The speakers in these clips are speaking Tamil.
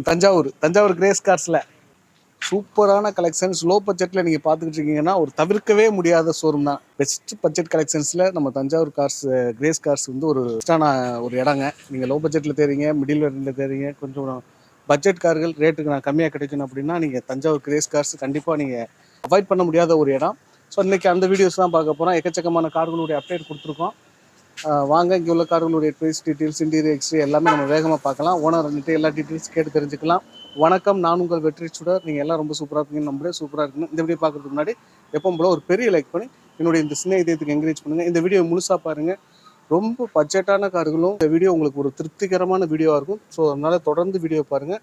தஞ்சாவூர் கிரேஸ் கார்ஸ்ல சூப்பரான கலெக்ஷன்ஸ் லோ பட்ஜெட்ல நீங்க பாத்துக்கிட்டு இருக்கீங்கன்னா ஒரு தவிர்க்கவே முடியாத ஷோரூம் தான். பெஸ்ட் பட்ஜெட் கலெக்ஷன்ஸ்ல நம்ம தஞ்சாவூர் கார்ஸ் கிரேஸ் கார்ஸ் வந்து ஒரு பெஸ்டான ஒரு இடங்க. நீங்க லோ பட்ஜெட்ல தேறீங்க, மிடில் ரேஞ்சில் தேறீங்க, கொஞ்சம் பட்ஜெட் கார்கள் ரேட்டுக்கு நான் கம்மியாக கிடைக்கணும் அப்படின்னா நீங்க தஞ்சாவூர் கிரேஸ் கார்ஸ் கண்டிப்பா நீங்க அவாய்ட் பண்ண முடியாத ஒரு இடம். ஸோ இன்னைக்கு அந்த வீடியோஸ் தான் பார்க்க போறோம். எக்கச்சக்கமான கார்களுடைய அப்டேட் கொடுத்துருக்கோம். வாங்க, இங்கே உள்ள கார்களுடைய ப்ரைஸ் டீட்டெயில்ஸ், இன்டீரியர் எக்ஸ்ட்ரீ எல்லாமே நம்ம வேகமாக பார்க்கலாம். ஓனர் வந்துட்டு எல்லா டீட்டெயில்ஸ் கேட்டு தெரிஞ்சுக்கலாம். வணக்கம், நான் உங்கள் வெற்றி சுடர். நீங்கள் எல்லாம் ரொம்ப சூப்பராக இருக்கீங்கன்னு நம்புறேன். சூப்பராக இருக்குன்னு இந்த வீடியோ பார்க்கறதுக்கு முன்னாடி எப்பவும் போல ஒரு பெரிய லைக் பண்ணி என்னுடைய இந்த சின்ன இதயத்துக்கு என்கரேஜ் பண்ணுங்கள். இந்த வீடியோ முழுசாக பாருங்கள். ரொம்ப பட்ஜெட்டான கார்களும் இந்த வீடியோ உங்களுக்கு ஒரு திருப்திகரமான வீடியோவாக இருக்கும். ஸோ அதனால தொடர்ந்து வீடியோ பாருங்க.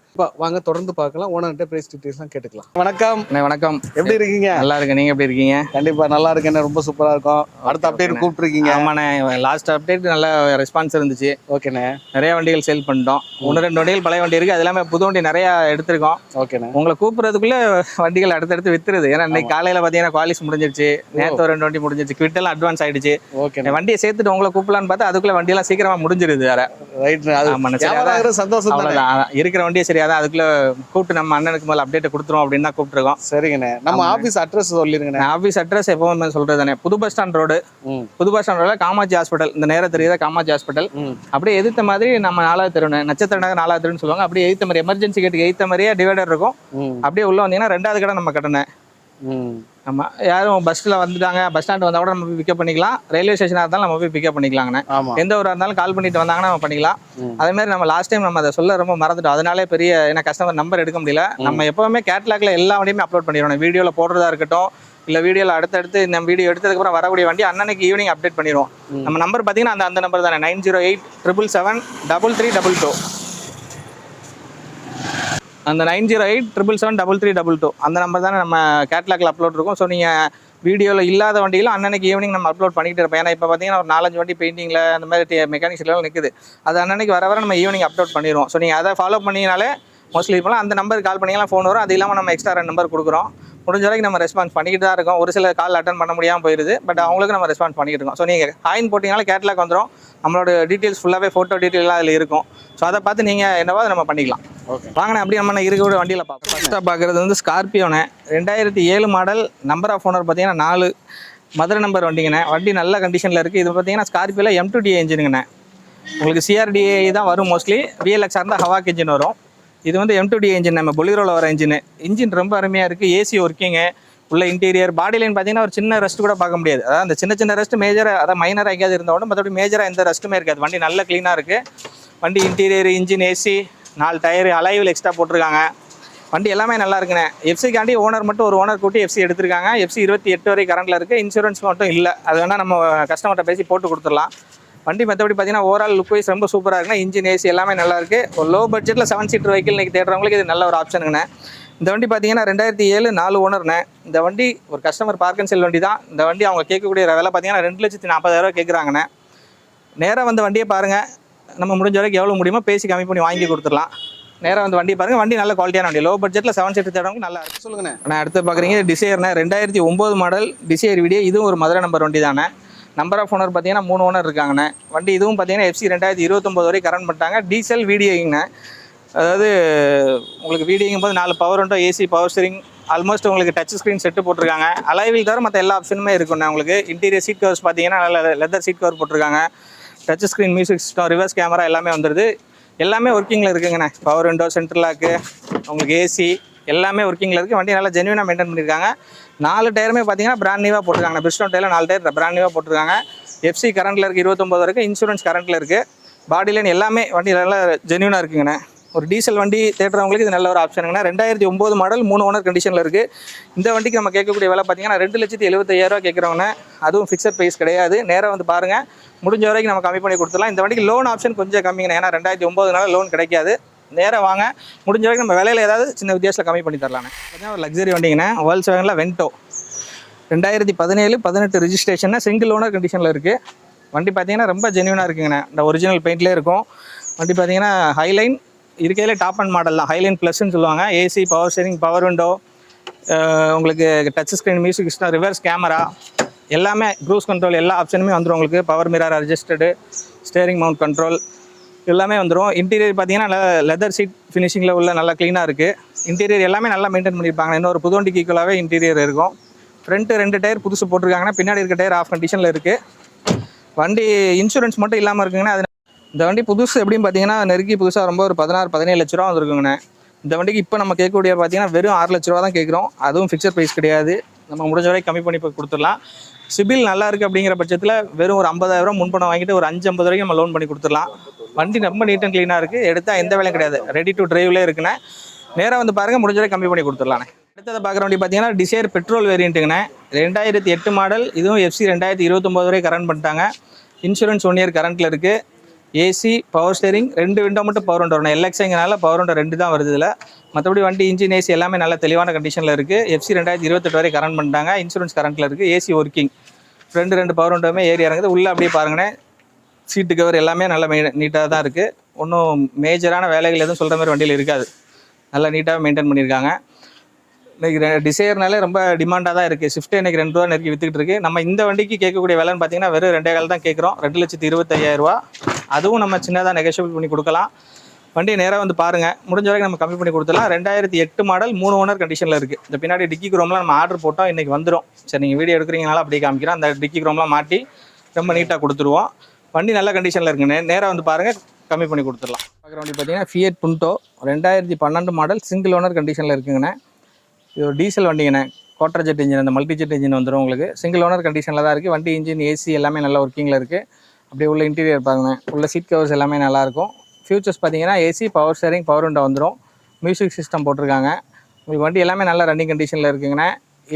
வாங்க தொடர்ந்து பார்க்கலாம். ஓனர்கிட்ட பிரைஸ் டீட்டெயில்ஸ்லாம் கேட்டுக்கலாம். வணக்கம். வணக்கம், எப்படி இருக்கீங்க? நல்லா இருக்கேன். நீங்க எப்படி இருக்கீங்க? கண்டிப்பா நல்லா இருக்கேன், ரொம்ப சூப்பரா இருக்கும். அடுத்த அப்டேட் கூப்பிட்டுருக்கீங்க. ஆமாண்ணே, லாஸ்ட் அப்டேட் நல்ல ரெஸ்பான்ஸ் இருந்துச்சு. ஓகேண்ணே. நிறைய வண்டிகள் சேல் பண்ணிட்டோம். 1-2 வண்டிகள் பழைய வண்டி இருக்கு, அது எல்லாமே புது வண்டி நிறைய எடுத்திருக்கோம். ஓகேண்ணே. உங்களை கூப்பிடுறதுக்குள்ள வண்டிகள் அடுத்தடுத்து வித்துருது. ஏன்னா இன்னைக்கு காலையில பாத்தீங்கன்னா குவாலிஸ் முடிஞ்சிருச்சு, நேற்று 2 வண்டி முடிஞ்சிருச்சு, குவிட்டெல்லாம் அட்வான்ஸ் ஆயிடுச்சு. ஓகே, வண்டியை சேர்த்துட்டு உங்களை கூப்பிடலான்னு பார்த்தா அதுக்குள்ள வண்டியெல்லாம் சீக்கிரமா முடிஞ்சிருது. வேற சந்தோஷம் இருக்கிற வண்டியே சரி, அதான் அதுக்குள்ள கூப்பிட்டு நம்ம அண்ணனுக்கு மேல அப்டேட் கொடுத்துரும் அப்படின்னு தான் கூப்பிட்டுருக்கோம். சரிங்கண்ணே. நம்ம ஆபீஸ் அட்ரஸ் சொல்லிருங்க. ஆபீஸ் அட்ரஸ் எப்பவுமே சொல்றதுதானே, புது பஸ் ஸ்டாண்ட் ரோடு. புது பஸ் ஸ்டாண்ட் ரோட்ல காமாட்சி ஹாஸ்பிட்டல், இந்த நேரம் தெரியாத காமாட்சி ஹாஸ்பிட்டல் அப்படியே எதிர்த்த மாதிரி நம்ம 4வது தெரு, நட்சத்திர நகர் 4வது தெருன்னு சொல்லுவாங்க. அப்படியே எதிர்த்த மாதிரி எமர்ஜென்சி கேட்டுக்கு எதிர்த்த மாதிரியே டிவைடர் இருக்கும். அப்படியே உள்ள வந்தீங்கன்னா 2வது கடை நம்ம கடனை. ஆமா, யாரும் பஸ்ல வந்துட்டாங்க, பஸ் ஸ்டாண்ட் வந்தா கூட நம்ம போய் பிக்கப் பண்ணிக்கலாம். ரயில்வே ஸ்டேஷனா இருந்தாலும் நம்ம போய் பிக்கப் பண்ணிக்கலாங்கண்ணே. எந்த ஊரா இருந்தாலும் கால் பண்ணிட்டு வந்தாங்கன்னா நம்ம பண்ணிக்கலாம். அதே மாதிரி நம்ம லாஸ்ட் டைம் நம்ம அதை சொல்ல ரொம்ப மறந்துட்டோம். அதனாலே பெரிய ஏன்னா கஸ்டமர் நம்பர் எடுக்க முடியல. நம்ம எப்பவுமே கேட்லாக்ல எல்லா வண்டியுமே அப்லோட் பண்ணிடுவோம். வீடியோல போடுறதா இருக்கட்டும், இல்ல வீடியோல அடுத்தடுத்து நம்ம வீடியோ எடுத்ததுக்கு அப்புறம் வரக்கூடிய வண்டி அன்னைக்கு ஈவினிங் அப்டேட் பண்ணிடுவோம். நம்ம நம்பர் பாத்தீங்கன்னா அந்த நம்பர் தானே, 9087773322. அந்த 9087773322 அந்த நம்பர் தானே நம்ம கேட்லாக்ல அப்லோட் இருக்கும். ஸோ நீங்கள் வீடியோவில் இல்லாத வண்டிகளும் அன்னன்னைக்கு ஈவினிங் நம்ம அப்லோட் பண்ணிகிட்டு இருப்போம். ஏன்னா இப்போ பார்த்தீங்கன்னா ஒரு 4-5 வண்டி பெயிண்டிங்கில் அந்த மாதிரி மெக்கானிக்ஸ்லாம் நிற்குது. அது அன்னன்னைக்கு வர நம்ம ஈவினிங் அப்லோட் பண்ணிடுவோம். ஸோ நீங்கள் அதை ஃபாலோ பண்ணிங்கனாலே மோஸ்ட்லி இப்போலாம் அந்த நம்பருக்கு கால் பண்ணிங்கன்னா ஃபோன் வரும். அது இல்லாமல் நம்ம எக்ஸ்ட்ரா 2 நம்பர் கொடுக்குறோம். முடிஞ்ச வரைக்கும் நம்ம ரெஸ்பான்ஸ் பண்ணிக்கிட்டு தான் இருக்கோம். ஒரு சில கால் அட்டன் பண்ண முடியாமல் போயிடுது, பட் அவங்களுக்கு நம்ம ரெஸ்பான்ஸ் பண்ணிக்கிட்டு இருக்கோம். ஸோ நீங்கள் ஹாயின் போட்டிங்கனால கேட்லாக் வந்துடும். நம்மளோட டீட்டெயில்ஸ் ஃபுல்லாகவே ஃபோட்டோ டீட்டெயிலாம் அதில் இருக்கும். ஸோ அதை பார்த்து நீங்கள் என்னவோ நம்ம பண்ணிக்கலாம். ஓகே, வாங்கினேன். அப்படி நம்ம இருக்கிற வண்டியில் பார்ப்போம். ஃபஸ்ட்டாக பார்க்குறது வந்து ஸ்கார்பியோனே, 2007 மாடல். நம்பர் ஆஃப் ஓனர் பார்த்தீங்கன்னா 4, மதுரை நம்பர் வண்டிங்கண்ணே. வண்டி நல்ல கண்டிஷனில் இருக்குது. இது பார்த்தீங்கன்னா ஸ்கார்பியோவில் M2DA இன்ஜினுங்கண்ணே. உங்களுக்கு CRDA தான் வரும் மோஸ்ட்லி. VLX இருந்தால் ஹவாக் இன்ஜின் வரும். இது வந்து M2DA இன்ஜின், நம்ம பொலிரோவில் வர இன்ஜின் ரொம்ப அருமையாக இருக்குது. ஏசி ஒர்க்கிங்கு, உள்ள இன்டீரியர், பாடி லைன் பார்த்தீங்கன்னா ஒரு சின்ன ரெஸ்ட் கூட பார்க்க முடியாது. அதாவது அந்த சின்ன ரெஸ்ட் மேஜராக, அதாவது மைனராக எங்கேயாவது இருந்தோட மற்றபடி மேஜராக எந்த ரெஸ்ட்டுமே இருக்காது. வண்டி நல்ல க்ளீனாக இருக்குது. வண்டி interior, engine, AC, 4 tyre alloy wheel extra போட்டிருக்காங்க. வண்டி எல்லாமே நல்லா இருக்குண்ணே. எஃப்சிக்காண்டி ஓனர் மட்டும் ஒரு ஓனர் கூட்டி எஃப்சி எடுத்திருக்காங்க. எஃப்சி 28 வரை கரண்டில் இருக்குது. இன்சூரன்ஸ் மட்டும் இல்லை. அது வேணால் நம்ம கஸ்டமர்கிட்ட பேசி போட்டு கொடுத்துடலாம். வண்டி மற்றபடி பார்த்தீங்கன்னா ஓவரால் லுக் வைஸ் ரொம்ப சூப்பராக இருக்குண்ணா. இன்ஜின், ஏசி எல்லாமே நல்லா இருக்குது. ஒரு லோ பட்ஜெட்டில் 7 சீட்டர் வெஹிக்கிள் இன்றைக்கி தேடுறவங்களுக்கு இது நல்ல ஒரு ஆப்ஷனுங்கண்ணே. இந்த வண்டி பார்த்தீங்கன்னா 2007 4 ஓனர்ண்ணே. இந்த வண்டி ஒரு கஸ்டமர் பார்க் அண்ட் செல் வண்டி தான். இந்த வண்டி அவங்க கேட்கக்கூடிய விலை பார்த்தீங்கன்னா 2,40,000 கேட்குறாங்கண்ணே. நேராக வந்து வண்டியை பாருங்கள். நம்ம முடிஞ்ச வரைக்கும் எவ்வளோ முடியுமோ பேசி கம்மி பண்ணி வாங்கி கொடுத்துடலாம். நேராக வந்து வண்டி பாருங்கள். வண்டி நல்ல குவாலிட்டியான வண்டி. லோ பட்ஜெட்டில் 7 சீட்டர் தேடுறவங்க நல்லா இருக்குது. சொல்லுங்கண்ணே. நான் அடுத்து பார்க்குறீங்க டிசையர்ண்ணே. 2009 மாடல் டிசையர் வீடியோ. இதுவும் ஒரு மதுரை நம்பர் வண்டி தானே. நம்பர் ஆஃப் ஓனர் பார்த்தீங்கன்னா 3 ஓனர் இருக்காங்கண்ணே. வண்டி இதுவும் பார்த்தீங்கன்னா FC 2029 வரை கரண்ட் பண்ணிட்டாங்க. டீசல் வீடியோங்கண்ணே. அதாவது உங்களுக்கு வீடியோங்கும் போது 4 power window, AC, power steering, almost உங்களுக்கு டச் ஸ்க்ரீன் செட்டு போட்டிருக்காங்க. அலைவில் தவிர மற்ற எல்லா ஆப்ஷனுமே இருக்குண்ணே. உங்களுக்கு இன்டீரியர் சீட் கவர்ஸ் பார்த்தீங்கன்னா நல்ல லெதர் சீட் கவர் போட்டிருக்காங்க. Touch screen, music system, reverse camera எல்லாமே வந்துடுது. எல்லாமே ஒர்க்கிங்கில் இருக்குங்கண்ணே. பவர் விண்டோ, சென்ட்ரல் லாக்கு, உங்களுக்கு ஏசி எல்லாமே ஒர்க்கிங்கில் இருக்குது. வண்டி நல்லா ஜென்யூனாக மெயின்டைன் பண்ணியிருக்காங்க. 4 டயருமே பார்த்தீங்கன்னா பிராண்ட் நியூவாக போட்டிருக்காங்க. பிரிஸ்டோன் டயரில் 4 டயர் பிராண்ட் நியூவாக போட்டிருக்காங்க. FC கரண்ட்டில் இருக்குது 29 வரைக்கும். இன்சூரன்ஸ் கரண்ட்டில் இருக்குது. பாடி லைன் எல்லாமே வண்டி நல்லா ஜென்யூனாக இருக்குங்கண்ணே. ஒரு டீசல் வண்டி தேடுறவங்களுக்கு இது நல்ல ஒரு ஆப்ஷனுங்கண்ணா. 2009 மாடல் 3 ஓனர் கண்டிஷனில் இருக்குது. இந்த வண்டிக்கு நம்ம கேட்கக்கூடிய விலை பார்த்தீங்கன்னா 2,75,000 கேட்குறவங்க. அதுவும் ஃபிக்ஸட் ப்ரைஸ் கிடையாது. நேராக வந்து பாருங்கள். முடிஞ்ச வரைக்கும் நம்ம கம்மி பண்ணி கொடுத்துடலாம். இந்த வண்டிக்கு லோன் ஆப்ஷன் கொஞ்சம் கம்மிங்கண்ணா. ஏன்னா 2009 லோன் கிடைக்காது. நேராக வாங்க. முடிஞ்ச வரைக்கும் நம்ம விலையில் ஏதாவது சின்ன வித்தியாசத்தில் கம்மி பண்ணி தரலாண்ணே. பார்த்தீங்கன்னா ஒரு லக்ஸரி வண்டிங்கண்ணே. Volkswagenல வென்டோ 2017-18 ரிஜிஸ்ட்ரேஷன், சிங்கிள் ஓனர் கண்டிஷனில் இருக்குது. வண்டி பார்த்தீங்கன்னா ரொம்ப ஜென்யூனாக இருக்குங்கண்ணே. இந்த ஒரிஜினல் பெயிண்ட்லேயே இருக்கும். வண்டி பார்த்தீங்கன்னா ஹைலைன் இருக்கையிலே டாப் அண்ட் மாடல் தான். ஹைலைன் ப்ளஸ்ன்னு சொல்லுவாங்க. AC, power steering, power window, உங்களுக்கு touch screen, music system, reverse camera எல்லாமே, க்ரூஸ் கண்ட்ரோல் எல்லா ஆப்ஷனுமே வந்துடும் உங்களுக்கு. Power mirror adjusted, steering mount control, எல்லாமே வந்துடும். இன்டீரியர் பார்த்தீங்கன்னா நல்லா லெதர் சீட் ஃபினிஷிங்கில் உள்ள நல்லா க்ளீனாக இருக்குது. இன்டீரியர் எல்லாமே நல்லா மெயின்டைன் பண்ணியிருப்பாங்க. இன்னொரு புது வண்டிக்கு ஈக்குவலாகவே இன்டீரியர் இருக்கும். ஃப்ரண்ட்டு 2 டயர் புதுசு போட்டிருக்காங்கன்னா பின்னாடி இருக்க டயர் ஆஃப் கண்டிஷனில் இருக்குது. வண்டி இன்சூரன்ஸ் மட்டும் இல்லாமல் இருக்குங்கண்ணா. அது இந்த வண்டி புதுசு எப்படின்னு பார்த்தீங்கன்னா நெருக்கி புதுசாக ரொம்ப ஒரு 16-17 லட்ச ரூபா வந்துருக்குங்கண்ணே. இந்த வண்டிக்கு இப்போ நம்ம கேட்கக்கூடிய பார்த்தீங்கன்னா வெறும் 6 லட்ச ரூபா தான் கேட்குறோம். அதுவும் ஃபிக்ஸட் ப்ரைஸ் கிடையாது. நம்ம முடிஞ்ச வரைக்கும் கம்மி பண்ணி கொடுத்துடலாம். சிபில் நல்லா இருக்குது அப்படிங்கிற பட்சத்தில் வெறும் ஒரு 50,000 முன்பணம் வாங்கிட்டு ஒரு 5-50 வரைக்கும் நம்ம லோன் பண்ணி கொடுத்துடலாம். வண்டி ரொம்ப நீட் அண்ட் க்ளீனாக இருக்குது. எடுத்தால் எந்த வேலையும் கிடையாது. ரெடி டு டிரைவ்லேயே இருக்குண்ணே. நேராக வந்து பாருங்கள், முடிஞ்ச வரைக்கும் கம்மி பண்ணி கொடுத்துடலாண்ணே. அடுத்தது பார்க்குற வண்டி பார்த்தீங்கன்னா டிசைர் பெட்ரோல் வேரியண்ட்டுங்கண்ணே. 2008 மாடல். இதுவும் FC 2029 வரை கரண்ட் பண்ணிட்டாங்க. இன்சூரன்ஸ் 1 இயர் கரண்ட்டில் இருக்குது. ஏசி, பவர் ஸ்டேரிங், 2 விண்டோ மட்டும் பவர் விண்டோ வரணும். LXங்கனால பவர் விண்டோ 2 தான் வருது இதில். மற்றபடி வண்டி இன்ஜின் ஏசி எல்லாமே நல்ல தெளிவான கண்டிஷனில் இருக்குது. FC 2028 வரை கரண்ட் பண்ணிட்டாங்க. இன்சூரன்ஸ் கரண்ட்டில் இருக்குது. AC working. ஃப்ரெண்டு 2 பவர் விண்டோமே ஏறி இறங்குது. உள்ளே அப்படியே பாருங்கண்ணே, சீட்டு கவர் எல்லாமே நல்ல நீட்டாக தான் இருக்குது. ஒன்றும் மேஜரான வேலைகள் எதுவும் சொல்கிற மாதிரி வண்டியில் இருக்காது. நல்லா நீட்டாக மெயின்டைன் பண்ணியிருக்காங்க. இன்றைக்கி டிசைர்னாலே ரொம்ப டிமாண்டாக தான் இருக்குது. ஸ்விஃப்ட் இன்றைக்கி 2 ரூபா நெருக்கி விற்றுக்கிட்டு இருக்குது. நம்ம இந்த வண்டிக்கு கேட்கக்கூடிய விலைன்னு பார்த்தீங்கன்னா வெறும் 2.25 தான் கேட்குறோம். 2,25,000 அதுவும் நம்ம சின்னதாக நெகோஷியபிள் பண்ணி கொடுக்கலாம். வண்டியை நேராக வந்து பாருங்கள், முடிஞ்ச வரைக்கும் நம்ம கம்மி பண்ணி கொடுத்துலாம். 2008 மாடல் 3 ஓனர் கண்டிஷனில் இருக்குது. இந்த பின்னாடி டிக்கி குரோம்லாம் நம்ம ஆர்டர் போட்டோம், இன்றைக்கி வந்துடும். சரி, நீங்கள் வீடியோ எடுக்கிறீங்கனால அப்படியே காமிக்கிறோம். அந்த டிக்கி குரோம்லாம் மாட்டி ரொம்ப நீட்டாக கொடுத்துருவோம். வண்டி நல்ல கண்டிஷனில் இருக்குங்க. நேராக வந்து பாருங்கள், கம்மி பண்ணி கொடுத்துடலாம். பார்க்குற வண்டி பார்த்தீங்கன்னா ஃபியட் புண்டோ 2012 மாடல் சிங்கிள் ஓனர் கண்டிஷனில் இருக்குங்கண்ணே. இது ஒரு டீசல் வண்டிங்கண்ணே. குவார்டர் ஜெட் இன்ஜின், அந்த மல்டி ஜெட் இன்ஜின் வந்துடும் உங்களுக்கு. சிங்கிள் ஓனர் கண்டிஷனில் தான் இருக்குது. வண்டி இன்ஜின் ஏசி எல்லாமே நல்லா ஒர்க்கிங்கில் இருக்குது. அப்படியே உள்ள இன்டீரியர் பாருங்க, உள்ள சீட் கவர்ஸ் எல்லாமே நல்லாயிருக்கும். ஃபியூச்சர்ஸ் பார்த்தீங்கன்னா AC, power steering, power window வந்துடும். மியூசிக் சிஸ்டம் போட்டிருக்காங்க. உங்களுக்கு வண்டி எல்லாமே நல்ல ரன்னிங் கண்டிஷனில் இருக்குங்கண்ணே.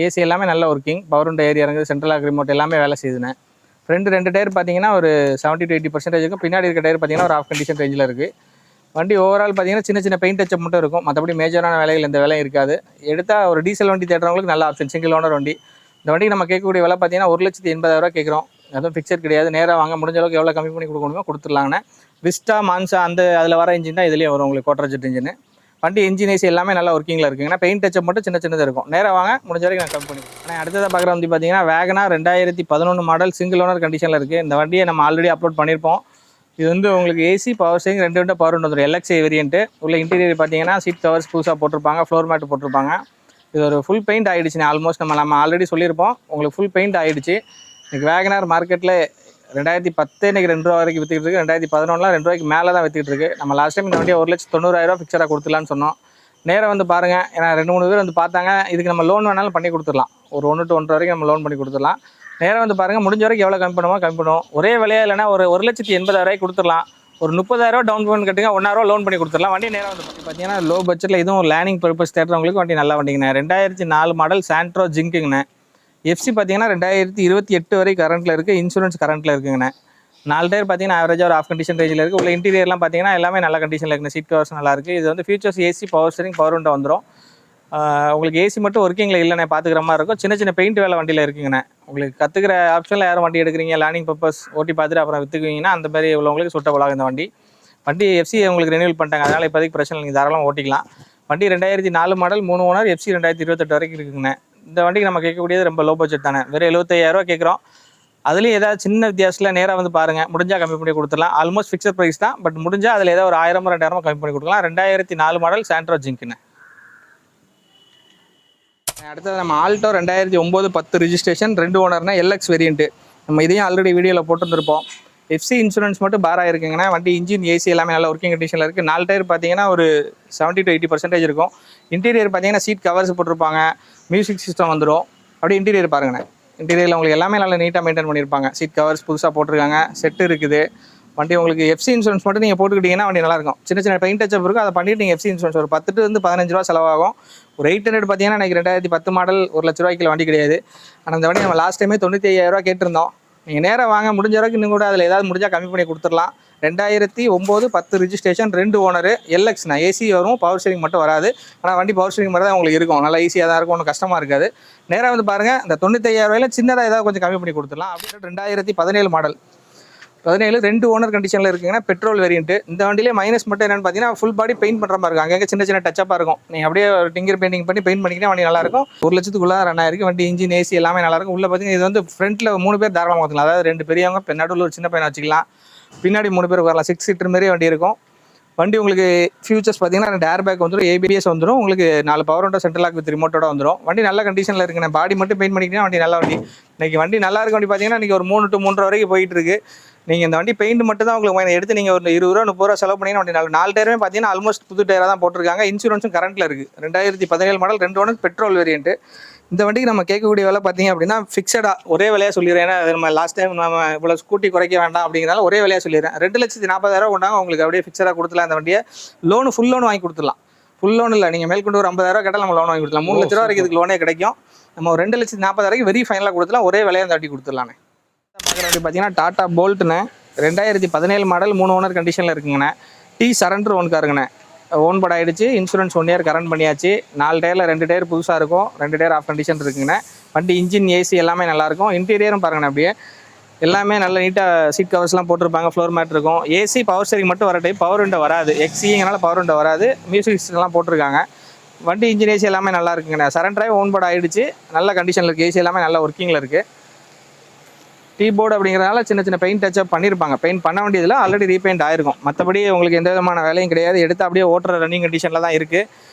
ஏசி எல்லாமே நல்ல ஒர்க்கிங். பவர் விண்டோ ஏறி இறங்குது. சென்ட்ரல் லாக் ரிமோட் எல்லாமே வேலை செய்யுதுண்ணே. ஃப்ரெண்டு 2 டயர் பார்த்தீங்கன்னா ஒரு 70-80% இருக்கும். பின்னாடி இருக்க டயர் பார்த்தீங்கன்னா ஒரு ஆஃப் கண்டிஷன் ரேஞ்சில் இருக்குது. வண்டி ஓவரால் பார்த்தீங்கன்னா சின்ன சின்ன பெயிண்ட் டச்சப் மட்டும் இருக்கும். மற்றபடி மேஜரான வேலைகள் எந்த வேலையும் இருக்காது. எடுத்தால் ஒரு டீசல் வண்டி தேடுறவங்களுக்கு நல்ல ஆப்ஷன். சிங்கிள் ஓனர் வண்டி. இந்த வண்டிக்கு நம்ம கேட்கக்கூடிய விலை பார்த்தீங்கன்னா 1,80,000 கேட்குறோம். அதுவும் ஃபிக்ஸட் கிடையாது. நேராக வாங்க, முடிஞ்ச அளவுக்கு எவ்வளோ கம்மி பண்ணி கொடுக்கணுமோ கொடுத்துடலாங்கண்ணே. விஸ்டா, மான்சா அந்த அதில் வர இன்ஜின் தான் இதுலேயும் வரும் உங்களுக்கு, குவார்டர் ஜெட் இன்ஜின். வண்டி இன்ஜின் ஏசி எல்லாமே நல்லா ஒர்க்கிங்கில் இருக்குங்கன்னா. பெயிண்ட் டச்சப் மட்டும் சின்ன சின்னதாக இருக்கும். நேராக வாங்க, முடிஞ்ச வரைக்கும் நான் கம்மி பண்ணி. ஆனால் அடுத்ததாக பார்க்குற வண்டி பார்த்தீங்கன்னா வேகனார் 2011 மாடல் சிங்கிள் ஓனர் கண்டிஷனில் இருக்குது. இந்த வண்டியை நம்ம ஆல்ரெடி அப்லோட் பண்ணியிருப்போம். இது வந்து உங்களுக்கு AC, power steering 2 window power window வந்துடும். LXi variant. உள்ள இன்டீரியர் பார்த்தீங்கன்னா சீட் கவர்ஸ் புதுசாக போட்டிருப்பாங்க. ஃப்ளோர் மேட் போட்டிருப்பாங்க. இது ஒரு ஃபுல் பெயிண்ட் ஆகிடுச்சுண்ணே. ஆல்மோஸ்ட் நம்ம ஆல்ரெடி சொல்லியிருப்போம், உங்களுக்கு ஃபுல் பெயிண்ட் ஆகிடுச்சு. இன்றைக்கி வேகனார் மார்க்கெட்டில் 2010 இன்றைக்கி 2 ரூபா வரைக்கும் விற்றுக்கிட்டு இருக்குது. 2011 2 ரூபாய்க்கு மேலே தான் விற்றுக்கிட்டு இருக்குது. நம்ம லாஸ்ட் டைம் இந்த வண்டியை 1,90,000 ஃபிக்ஸராக கொடுத்துலான்னு சொன்னோம். நேராக வந்து பாருங்கள், ஏன்னா 2-3 பேர் வந்து பார்த்தாங்க. இதுக்கு நம்ம லோன் வேணாலும் பண்ணி கொடுத்துடலாம். ஒரு 1 to 1.5 வரைக்கும் நம்ம லோன் பண்ணி கொடுத்துடலாம். நேராக வந்து பாருங்கள், முடிஞ்ச வரைக்கும் எவ்வளோ கம்மி பண்ணுவோம் கம்மி பண்ணுவோம். ஒரே விலையா இல்லைனா ஒரு 1,80,000 கொடுத்துடலாம். ஒரு 30,000 டவுன் பேமெண்ட் கட்டுங்க, 1,000 லோன் பண்ணி கொடுத்துடலாம். வண்டி நேராக வந்து பார்த்தீங்கன்னா லோ பட்ஜெட்டில் இதுவும் லேர்னிங் பர்பஸ் தேடுறவங்களுக்கு வண்டி நல்ல வண்டிங்கண்ணே. 2004 மாடல் சாண்ட்ரோ ஜிங்க்குங்கண்ணே. FC பார்த்தீங்கன்னா 2028 வரை கரண்ட்டில் இருக்குது. இன்சூரன்ஸ் கரண்ட்டில் இருக்குங்கண்ணே. 4 டயர் பார்த்தீங்கன்னா ஆவரேஜாக ஒரு ஆஃப் கண்டிஷன் ரேஞ்சில் இருக்குது. உள்ள இன்டீரியர்லாம் பார்த்தீங்கன்னா எல்லாமே நல்ல கண்டிஷனில் இருக்குங்க. சீட் கவர்ஸ் நல்லாயிருக்கு. இது வந்து features AC, power steering, power window வந்துடும். உங்களுக்கு ஏசி மட்டும் ஒர்க்கிங்கில் இல்லைண்ணே, பார்த்துக்கிற மாதிரி இருக்கும். சின்ன சின்ன பெயிண்ட் வேலை வண்டியில் இருக்குங்கண்ணே. உங்களுக்கு கற்றுக்கிற ஆப்ஷனில் யாரும் வண்டி எடுக்கிறீங்க, லேர்னிங் பர்பஸ் ஓட்டி பார்த்துட்டு அப்புறம் விற்றுக்குவீங்கன்னா அந்த மாதிரி உள்ளவங்களுக்கு சூட்டபுள் ஆகும் இந்த வண்டி. வண்டி FC உங்களுக்கு ரெனியூவல் பண்ணிட்டாங்க, அதனால் இப்போதைக்கு பிரச்சனை நீங்கள் தாராளமாக ஓட்டிக்கலாம். வண்டி 2004 மாடல் 3 ஓனர் FC 2028 வரைக்கும் இருக்குங்கண்ணே. இந்த வண்டிக்கு நம்ம கேட்கக்கூடியது ரொம்ப லோ பட்ஜெட் தானே. வெறும் 75,000 கேட்குறோம். அதுலேயும் ஏதாவது சின்ன வித்தியாசத்தில் நேராக வந்து பாருங்கள், முடிஞ்சால் கம்மி பண்ணி கொடுத்துடலாம். ஆல்மோஸ்ட் ஃபிக்ஸட் ப்ரைஸ் தான். பட் முடிஞ்சால் அதில் ஏதாவது ஒரு 1000-2000 கம்மி பண்ணி கொடுக்கலாம். 2004 மாடல் சாண்ட்ரோ ஜிங்க்குண்ணே. அடுத்தது நம்ம ஆல்டோ 2009-10 ரிஜிஸ்ட்ரேஷன் 2 ஓனர்னா LX வேரியண்ட்டு. நம்ம இதையும் ஆல்ரெடி வீடியோவில் போட்டுருந்துருப்போம். FC இன்சூரன்ஸ் மட்டும் பாராக இருக்குங்கன்னா. வண்டி இன்ஜின் ஏசி எல்லாமே நல்லா ஒர்க்கிங் கண்டிஷனில் இருக்குது. 4 டயர் பார்த்தீங்கன்னா ஒரு 70-80% இருக்கும். இன்டீரியர் பார்த்தீங்கன்னா சீட் கவர்ஸ் போட்டிருப்பாங்க. மியூசிக் சிஸ்டம் வந்துடும். அப்படியே இன்டீரியர் பாருங்கண்ணே. இன்டீரியரில் உங்களுக்கு எல்லாமே நல்லா நீட்டாக மெயின்டைன் பண்ணியிருப்பாங்க. சீட் கவர்ஸ் புதுசாக போட்டிருக்காங்க. செட்டு இருக்குது. வண்டி உங்களுக்கு FC இன்சூரன்ஸ் மட்டும் நீங்கள் போட்டுக்கிட்டிங்கன்னா வண்டி நல்லாயிருக்கும். சின்ன சின்ன பெயிண்ட் டச்சப் இருக்கும். அதை பண்ணிவிட்டு நீங்கள் FC இன்சூரன்ஸ் ஒரு 10 to 15 ரூபா செலவாகும். ஒரு 800 பார்த்தீங்கன்னா எனக்கு 2010 மாடல் 1,00,000 வண்டி கிடையாது. ஆனால் இந்த வண்டி நம்ம லாஸ்ட் டைமே 95,000 கேட்டிருந்தோம். நீங்கள் நேராக வாங்க, முடிஞ்ச வரைக்கும் இன்னும் கூட அதில் ஏதாவது முடிஞ்சால் கம்மி பண்ணி கொடுத்துடலாம். 2009-10 ரிஜிஸ்ட்ரேஷன் 2 ஓனர் LXண்ணா. ஏசி வரும், பவர் ஸ்டேரிங் மட்டும் வராது. ஆனால் வண்டி பவர் ஸ்டேரிங் மட்டும் தான் உங்களுக்கு இருக்கும். நல்லா ஈஸியாக தான் இருக்கும், ஒன்றும் கஷ்டமாக இருக்காது. நேராக வந்து பாருங்கள், இந்த 95,000 சின்னதாக ஏதாவது கொஞ்சம் கம்மி பண்ணி கொடுத்துடலாம். அப்படி 2017 மாடல் 2 ஓனர் கண்டிஷனில் இருக்குங்கன்னா. Petrol variant. இந்த வண்டியிலே மைனஸ் மட்டும் என்னென்னு பார்த்தீங்கன்னா ஃபுல் பாடி பெயிண்ட் பண்ணுற மாதிரி இருக்கும். அங்கங்கே சின்ன சின்ன டச்சப்பாக இருக்கும். நீங்கள் அப்படியே டிங்கர் பெயிண்டிங் பண்ணி பெயிண்ட் பண்ணிக்கிட்டே வண்டி நல்லாயிருக்கும். 1,00,000க்குள்ளே ரன் ஆயிருக்கு. வண்டி இன்ஜின் ஏசி எல்லாமே நல்லாயிருக்கும். உள்ள பார்த்தீங்கன்னா இது வந்து ஃப்ரண்ட்டில் 3 பேர் தாராளமாக ஊற்றலாம். அதாவது 2 பெரியவங்க, நடுவில் ஒரு சின்ன பையனை வச்சுக்கலாம். பின்னாடி 3 பேர் உட்காரலாம். 6 சீட்டர் மாரி வண்டி இருக்கும். வண்டி உங்களுக்கு ஃபியூச்சர்ஸ் பார்த்தீங்கன்னா 2 ஏர் பேக் வந்துடும், ஏபிஎஸ் வந்துடும், உங்களுக்கு 4 power window central lock with ரிமோட்டோட வந்துடும். வண்டி நல்ல கண்டிஷனில் இருக்குண்ணே. பாடி மட்டும் பெயிண்ட் பண்ணிக்கிட்டீங்கன்னா வண்டி நல்ல வண்டி. இன்றைக்கி வண்டி நல்லா இருக்க வண்டி பார்த்தீங்கன்னா இன்றைக்கி ஒரு 3 to 3.5 வரைக்கும் போயிட்டு இருக்கு. நீங்கள் இந்த வண்டி பெயிண்ட் மட்டும் தான் உங்களுக்கு எடுத்து நீங்கள் ஒரு 20 ரூபா 30 ரூபா செலவு பண்ணிங்கன்னா வண்டி 4 டயருமே பார்த்தீங்கன்னா ஆல்மோஸ்ட் புது டயராக தான் போட்டிருக்காங்க. இன்சூரன்ஸும் கரண்ட்டில் இருக்குது. 2017 மாடல் 2 ஓனர் பெட்ரோல் வேரியன்ட்டு. இந்த வண்டிக்கு நம்ம கேட்கக்கூடிய விலை பார்த்தீங்க அப்படின்னா ஃபிக்ஸடாக ஒரே விலையாக சொல்லிடுறேன். ஏன்னா நம்ம லாஸ்ட் டைம் நம்ம இவ்வளோ ஸ்கூட்டி குறைக்க வேண்டாம் அப்படிங்கிறனால ஒரே விலையாக சொல்லிடுறேன். 2,40,000 கொண்டாங்க உங்களுக்கு அப்படியே ஃபிக்ஸடாக கொடுத்துலாம். இந்த வண்டியை லோனு ஃபுல் லோன் வாங்கி கொடுத்துடலாம். ஃபுல் லோன் இல்லை, நீங்கள் மேற்கொண்டு ஒரு 50,000 கேட்டால் நம்ம லோன் வாங்கி கொடுத்துலாம். 3 லட்ச ரூபா வரைக்கும் இதுக்கு லோனே கிடைக்கும். நம்ம ஒரு 2,40,000 வெரி ஃபைனலாக கொடுத்துலாம். ஒரே விலையாக இந்த வண்டி கொடுத்துடலாண்ணே. பார்க்குற வண்டி பார்த்தீங்கன்னா டாடா போல்ட்டுண்ணே. 2017 மாடல் 3 ஓனர் கண்டிஷனில் இருக்குங்கண்ணே. சரண்டர் ஒன் காருங்கண்ணே. ஓன் போர்ட் ஆகிடுச்சு. இன்சூரன்ஸ் 1 இயர் கரண்ட் பண்ணியாச்சு. 4 டயரில் 2 டயர் புதுசாக இருக்கும், 2 டயர் ஆஃப் கண்டிஷன் இருக்குங்கண்ணே. வண்டி இன்ஜின் ஏசி எல்லாமே நல்லாயிருக்கும். இன்டீரியரும் பாருங்கண்ணே, அப்படியே எல்லாமே நல்ல நீட்டாக சீட் கவர்ஸ்லாம் போட்டிருப்பாங்க. ஃப்ளோர் மேட் இருக்கும். ஏசி பவர் ஸ்டீரிங் மட்டும் வர டைப், பவர் விண்டோ வராது. எக்ஸிங்கனால பவர் விண்டோ வராது. மியூசிக் சிஸ்டம்லாம் போட்டிருக்காங்க. வண்டி இன்ஜின் ஏசி எல்லாமே நல்லா இருக்குங்கண்ணே. சரண்டராக ஓன் போர்ட் ஆகிடுச்சு. நல்ல கண்டிஷனில் இருக்குது. ஏசி எல்லாமே நல்ல ஒர்க்கிங்கில் இருக்குது. போர்டு அப்படிங்கிறதுனால சின்ன சின்ன பெயிண்ட் டச்சப் பண்ணியிருப்பாங்க. பெயிண்ட் பண்ண வேண்டியதில் ஆல்ரெடி ரீபெயிண்ட் ஆயிருக்கும். மற்றபடி உங்களுக்கு எந்த விதமான வேலையும் கிடையாது. எடுத்து அப்படியே ஓட்டுற ரன்னிங் கண்டிஷனில் தான் இருக்குது.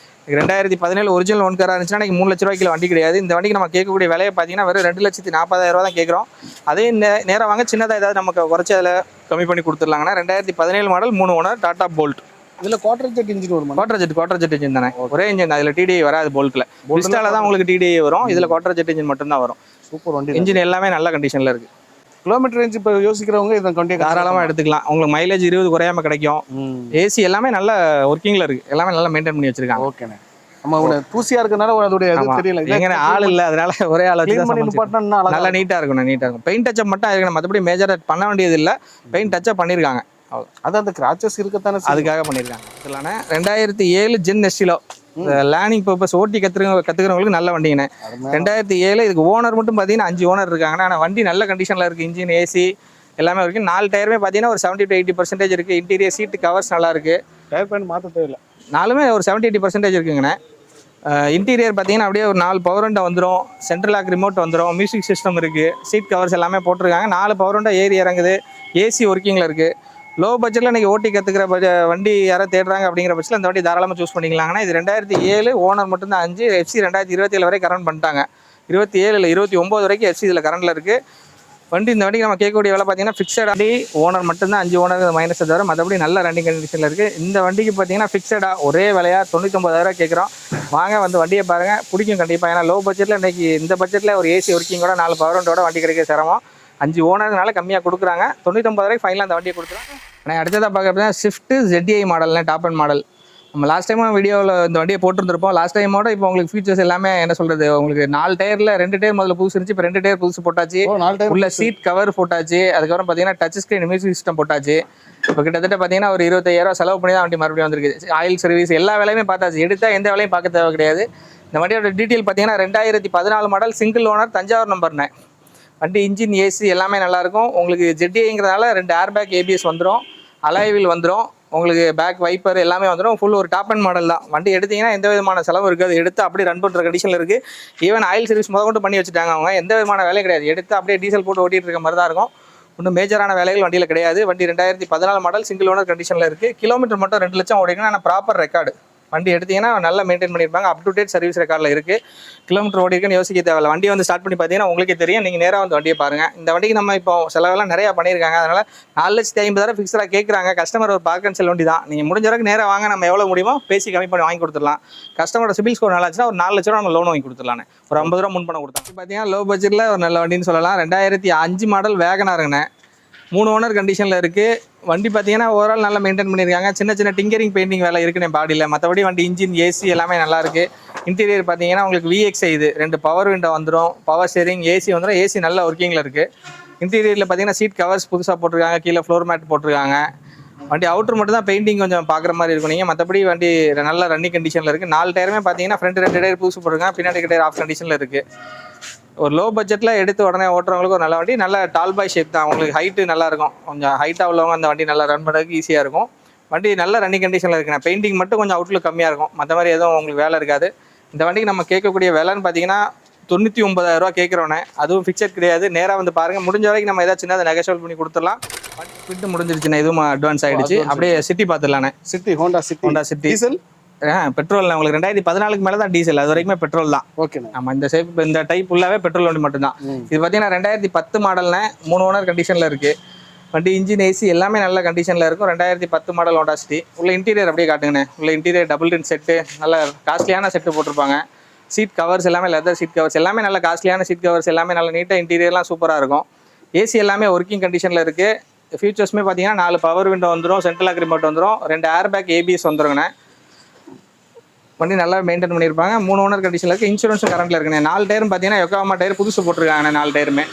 2017 ஒரிஜினல் ஒன் காராக இருந்துச்சுன்னா இன்றைக்கி 3 லட்ச ரூபாய்க்கு வண்டி கிடையாது. இந்த வண்டிக்கு நம்ம கேட்கக்கூடிய விலையை பார்த்தீங்கன்னா வெறும் 2,40,000 தான் கேட்குறோம். அதே நேரம் வாங்க சின்னதாக ஏதாவது நமக்கு குறைச்சி அதில் கம்மி பண்ணி கொடுத்துடலாங்கன்னா 2017 மாடல் 3 ஓனர் டாடா போல்ட். இதில் குவார்டர் ஜெட் இன்ஜின் வரும். குவார்டர் ஜெட் இன்ஜின் தானே, ஒரே இன்ஜின். அதில் டிடிஐ வராது. போல்ட்டில் தான் உங்களுக்கு டிடிஐ வரும். இதில் குவார்டர் ஜெட் இன்ஜின் மட்டும்தான் வரும். சூப்பர் வண்டி. இன்ஜின் எல்லாமே நல்ல கண்டிஷனில் இருக்குது. கிலோமீட்டர் ரேஞ்ச் இப்போ யோசிக்கிறவங்க இதை வண்டியை தாராளமாக எடுத்துக்கலாம். உங்களுக்கு மைலேஜ் 20 குறையாம கிடைக்கும். ஏசி எல்லாமே நல்ல ஒர்க்கிங்கில் இருக்குது. எல்லாமே நல்லா மெயின்டைன் பண்ணி வச்சிருக்காங்க. ஓகேண்ணே. நம்ம தூசியா இருக்கனால அதோட தெரியல. எங்க ஆள் இல்லை, அதனால ஒரே ஆள் நல்லா நீட்டாக இருக்கும். பெயிண்ட் டச்சப் மட்டும் ஆயிருக்கணும். மற்றபடி மேஜர் பண்ண வேண்டியது இல்லை. பெயிண்ட் டச்சப் பண்ணியிருக்காங்க. அது அந்த கிராச்சஸ் இருக்கத்தானே, அதுக்காக பண்ணியிருக்காங்க. இல்லைண்ணே 2007 ஜென் எஸ்டிலோ லேர்னிங் பர்பஸ் ஓட்டி கற்றுக்கிறவங்களுக்கு நல்ல வண்டிங்கண்ணே. 2007 இதுக்கு ஓனர் மட்டும் பார்த்தீங்கன்னா 5 ஓனர் இருக்காங்கண்ணா. ஆனால் வண்டி நல்ல கண்டிஷனில் இருக்குது. இன்ஜின் ஏசி எல்லாமே இருக்குது. 4 டயருமே பார்த்தீங்கன்னா ஒரு 70 to 80% இருக்குது. இன்டீரியர் சீட்டு கவர்ஸ் நல்லா இருக்குது. டயர் பேண்ட் மாற்ற தேவையில்லை. 4மே ஒரு 70-80% இருக்குங்கண்ணே. இன்டீரியர் பார்த்தீங்கன்னா அப்படியே ஒரு 4 பவர் விண்டோ வந்துடும், சென்ட்ரல் லாக் ரிமோட் வந்துடும், மியூசிக் சிஸ்டம் இருக்குது, சீட் கவர்ஸ் எல்லாமே போட்டிருக்காங்க. 4 பவர் விண்டோ ஏறி இறங்குது. ஏசி ஒர்க்கிங்கில் இருக்குது. லோ பட்ஜெட்டில் இன்றைக்கி ஓட்டி கற்றுக்கிற வண்டி யாரும் தேடுறாங்க அப்படிங்கிற பட்சத்தில் இந்த வண்டி தாராளமாக சூஸ் பண்ணிக்கலாங்கன்னா இது 2007 ஓனர் மட்டும்தான் 5. எஃப்சி 2027 வரை கரண்ட் பண்ணிட்டாங்க. 27 இல்லை 29 வரைக்கும் எஃப்சி இதில் கரண்டில் இருக்குது. வண்டி இந்த வண்டிக்கு நம்ம கேட்கக்கூடிய விலை பார்த்தீங்கன்னா ஃபிக்ஸட் வண்டி. ஓனர் மட்டும்தான் 5 ஓனர் மைனஸ் தவிர மற்றபடி நல்ல ரன்னிங் கண்டிஷனில் இருக்குது. இந்த வண்டிக்கு பார்த்தீங்கன்னா ஃபிக்ஸடாக ஒரே விலையாக 99,000 கேட்குறோம். வாங்க வந்து வண்டியை பாருங்கள், பிடிக்கும் கண்டிப்பாக. ஏன்னா லோ பட்ஜெட்டில் இன்றைக்கி இந்த பட்ஜெட்டில் ஒரு ஏசி ஒர்க்கிங்கோட 4 பவர் விண்டோட வண்டி கிடைக்க சிரமம். 5 ஓனர்னால கம்மியாக கொடுக்குறாங்க. 99,000 ஃபைனலாக அந்த வண்டியை கொடுக்குறாங்க. ஆனால் அடுத்ததாக பார்க்குறப்ப ஸ்விஃப்ட் ZDI மாடல்னு டாப் அண்ட் மாடல். நம்ம லாஸ்ட் டைம் வீடியோவில் இந்த வண்டியை போட்டுருந்துருப்போம். லாஸ்ட் டைமோட இப்போ உங்களுக்கு ஃபீச்சர்ஸ் எல்லாமே என்ன சொல்கிறது, உங்களுக்கு 4 டயரில் 2 டயர் முதல்ல புதுசு இருந்துச்சு. இப்போ 2 டயர் புதுசு போட்டாச்சு. உள்ள சீட் கவர் போட்டாச்சு. அதுக்கப்புறம் பார்த்தீங்கன்னா டச் ஸ்க்ரீன் மியூசிக் சிஸ்டம் போட்டாச்சு. இப்போ கிட்டத்தட்ட பார்த்தீங்கன்னா ஒரு 25,000 செலவு பண்ணி தான் வண்டி மறுபடியும் வந்திருக்கு. ஆயில் சர்வீஸ் எல்லா வேலையுமே பார்த்தாச்சு. எடுத்தால் எந்த வேலையும் பார்க்க தேவை கிடையாது. இந்த வண்டியோட டீட்டெயில் பார்த்தீங்கன்னா 2014 மாடல் சிங்கிள் ஓனர் தஞ்சாவூர் நம்பர்னே. வண்டி இன்ஜின் ஏசி எல்லாமே நல்லாயிருக்கும். உங்களுக்கு ZDIங்கிறதுனால 2 ஏர் பேக் ஏபிஎஸ் வந்துடும், அலாய்வில் வந்துடும், உங்களுக்கு பேக் வைப்பர் எல்லாமே வந்துடும். ஃபுல் ஒரு டாப் அண்ட் மாடல் தான். வண்டி எடுத்திங்கன்னா எந்த விதமான செலவு இருக்காது. எடுத்து அப்படியே ரன் பண்ணுற கண்டிஷனில் இருக்குது. ஈவன் ஆயில் சர்வீஸ் கொண்டு பண்ணி வச்சுட்டாங்க. அவங்க எந்த விதமான வேலையும் கிடையாது. எடுத்து அப்படியே டீசல் போட்டு ஓட்டிகிட்டு இருக்க மாதிரி தான் இருக்கும். ஒன்றும் மேஜரான வேலைகள் வண்டியில் கிடையாது. வண்டி 2014 மாடல் சிங்கிள் ஓனர் கண்டிஷனில் இருக்குது. கிலோமீட்டர் மட்டும் 2 லட்சம் ஓடிக்கணும். ஆனால் ப்ராப்பர் ரெக்கார்டு. வண்டி எடுத்தீங்கன்னா நல்லா மெயின்டைன் பண்ணியிருப்பாங்க. அப் டு டேட் சர்வீஸ் ரெக்கார்டில் இருக்குது. கிலோமீட்டர் ஓடி இருக்குன்னு யோசிக்க தேவையில்ல. வண்டியை வந்து ஸ்டார்ட் பண்ணி பார்த்தீங்கன்னா உங்களுக்கே தெரியும். நீங்கள் நேராக வந்து வண்டியை பாருங்கள். இந்த வண்டிக்கு நம்ம இப்போ செலவெல்லாம் நிறையா பண்ணியிருக்காங்க. அதனால் 4,50,000 ஃபிக்ஸடாக கேட்குறாங்க. கஸ்டமர் ஒரு பார்க் அண்ட் செல் வண்டி தான். நீங்கள் முடிஞ்ச வரைக்கும் நேராக வாங்க, நம்ம எவ்வளோ முடியுமோ பேசி கம்மி பண்ணி வாங்கி கொடுத்துடலாம். கஸ்டமரோட சிபில் ஸ்கோர் நல்லா இருந்துச்சுன்னா ஒரு 4 லட்ச ரூபா நம்ம லோன் வாங்கி கொடுத்துடலான்னு ஒரு 50 ரூபா முன் பண்ண கொடுத்தோம். பார்த்தீங்கன்னா லோ பட்ஜெட்டில் ஒரு நல்ல வண்டின்னு சொல்லலாம். 2005 மாடல் வேகனாருங்கண்ணே. 3 ஓனர் கண்டிஷனில் இருக்குது. வண்டி பார்த்தீங்கன்னா ஓவரால் நல்லா மெயின்டைன் பண்ணியிருக்காங்க. சின்ன சின்ன டிங்கரிங் பெயிண்டிங் வேலை இருக்குண்ணே பாடியில். மற்றபடி வண்டி இன்ஜின் ஏசி எல்லாமே நல்லாயிருக்கு. இன்டீரியர் பார்த்தீங்கன்னா உங்களுக்கு VXI இது 2 பவர் விண்டோ வந்துடும், பவர் ஸ்டீரிங், ஏசி வந்துடும். ஏசி நல்ல ஒர்க்கிங்கில் இருக்குது. இன்டீரியரில் பார்த்தீங்கன்னா சீட் கவர்ஸ் புதுசாக போட்டிருக்காங்க. கீழே ஃப்ளோர் மேட் போட்டிருக்காங்க. வண்டி அவுட்ரு மட்டும் தான் பெயிண்டிங் கொஞ்சம் பார்க்குற மாதிரி இருக்கும். நீங்கள் மற்றபடி வண்டி நல்ல ரன்னிங் கண்டிஷனில் இருக்குது. 4 டயருமே பார்த்தீங்கன்னா ஃப்ரண்ட் 2 டயர் புதுசு போட்டிருக்காங்க. பின்னாடி டயர் ஆஃப் கண்டிஷனில் இருக்குது. ஒரு லோ பட்ஜெட்டில் எடுத்து உடனே ஓட்டுறவங்களுக்கு ஒரு நல்ல வண்டி. நல்ல டால் பாய் ஷேப் தான். உங்களுக்கு ஹைட்டு நல்லாயிருக்கும். கொஞ்சம் ஹைட்டாக உள்ளவங்க அந்த வண்டி நல்லா ரன் பண்ணுறதுக்கு ஈஸியாக இருக்கும். வண்டி நல்ல ரன்னிங் கண்டிஷனில் இருக்குண்ணே. பெயிண்டிங் மட்டும் கொஞ்சம் அவுட்லுக் கம்மியாக இருக்கும். மற்ற மாதிரி எதுவும் உங்களுக்கு வேலை இருக்காது. இந்த வண்டிக்கு நம்ம கேட்கக்கூடிய விலைன்னு பார்த்தீங்கன்னா 99,000 கேட்குறோன்னே. அதுவும் ஃபிக்ஸட் கிடையாது. நேராக வந்து பாருங்கள். முடிஞ்ச வரைக்கும் நம்ம ஏதாச்சும் சின்னதை நெகோஷியபிள் பண்ணி கொடுத்துடலாம். ஃபிட்டு முடிஞ்சிருச்சுண்ணே, இதுவும் அட்வான்ஸ் ஆகிடுச்சு. அப்படியே சிட்டி பார்த்துடலாண்ணே. City Honda City diesel petrol உங்களுக்கு 2014 மேலே தான் டீசல், அது வரைக்குமே பெட்ரோல் தான். ஓகேண்ணா. ஆமாம், இந்த டைப் ஃபுல்லாகவே பெட்ரோல் வண்டி மட்டும்தான். இது பார்த்தீங்கன்னா 2010 மாடல்னு 3 ஓனர் கண்டிஷனில் இருக்குது. வண்டி இன்ஜின் ஏசி எல்லாமே நல்ல கண்டிஷனில் இருக்கும். 2010 மாடல் ஹோண்டா சிட்டி. உள்ள இன்டீரியர் அப்படியே காட்டுங்கண்ணே. உள்ள இன்டீரியர் டபுள் டின் செட்டு, நல்ல காஸ்ட்லியான செட்டு போட்டிருப்பாங்க. சீட் கவர்ஸ் எல்லாமே லெதர் சீட் கவர்ஸ் எல்லாமே நல்ல காஸ்ட்லியான சீட் கவர்ஸ் எல்லாமே நல்ல நீட்டாக இன்டீரியர்லாம் சூப்பராக இருக்கும். ஏசி எல்லாமே ஒர்க்கிங் கண்டிஷனில் இருக்குது. ஃபியூச்சர்ஸ்மே பார்த்தீங்கன்னா 4 பவர் விண்டோ வந்துடும், சென்ட்ரல் லாக் ரிமோட் வந்துடும், 2 ஏர் பேக் ஏபிஎஸ் வந்துருங்கண்ணே. வண்டி நல்லா மெயின்டைன் பண்ணியிருப்பாங்க. 3 ஓனர் கண்டிஷனில் இருக்குது. இன்சூரன்ஸும் கரண்ட்டில் இருக்குண்ணே. 4 டயரும் பார்த்தீங்கன்னா யோகாமா டயர் புதுசு போட்டிருக்காங்கண்ணே. 4 டயருமே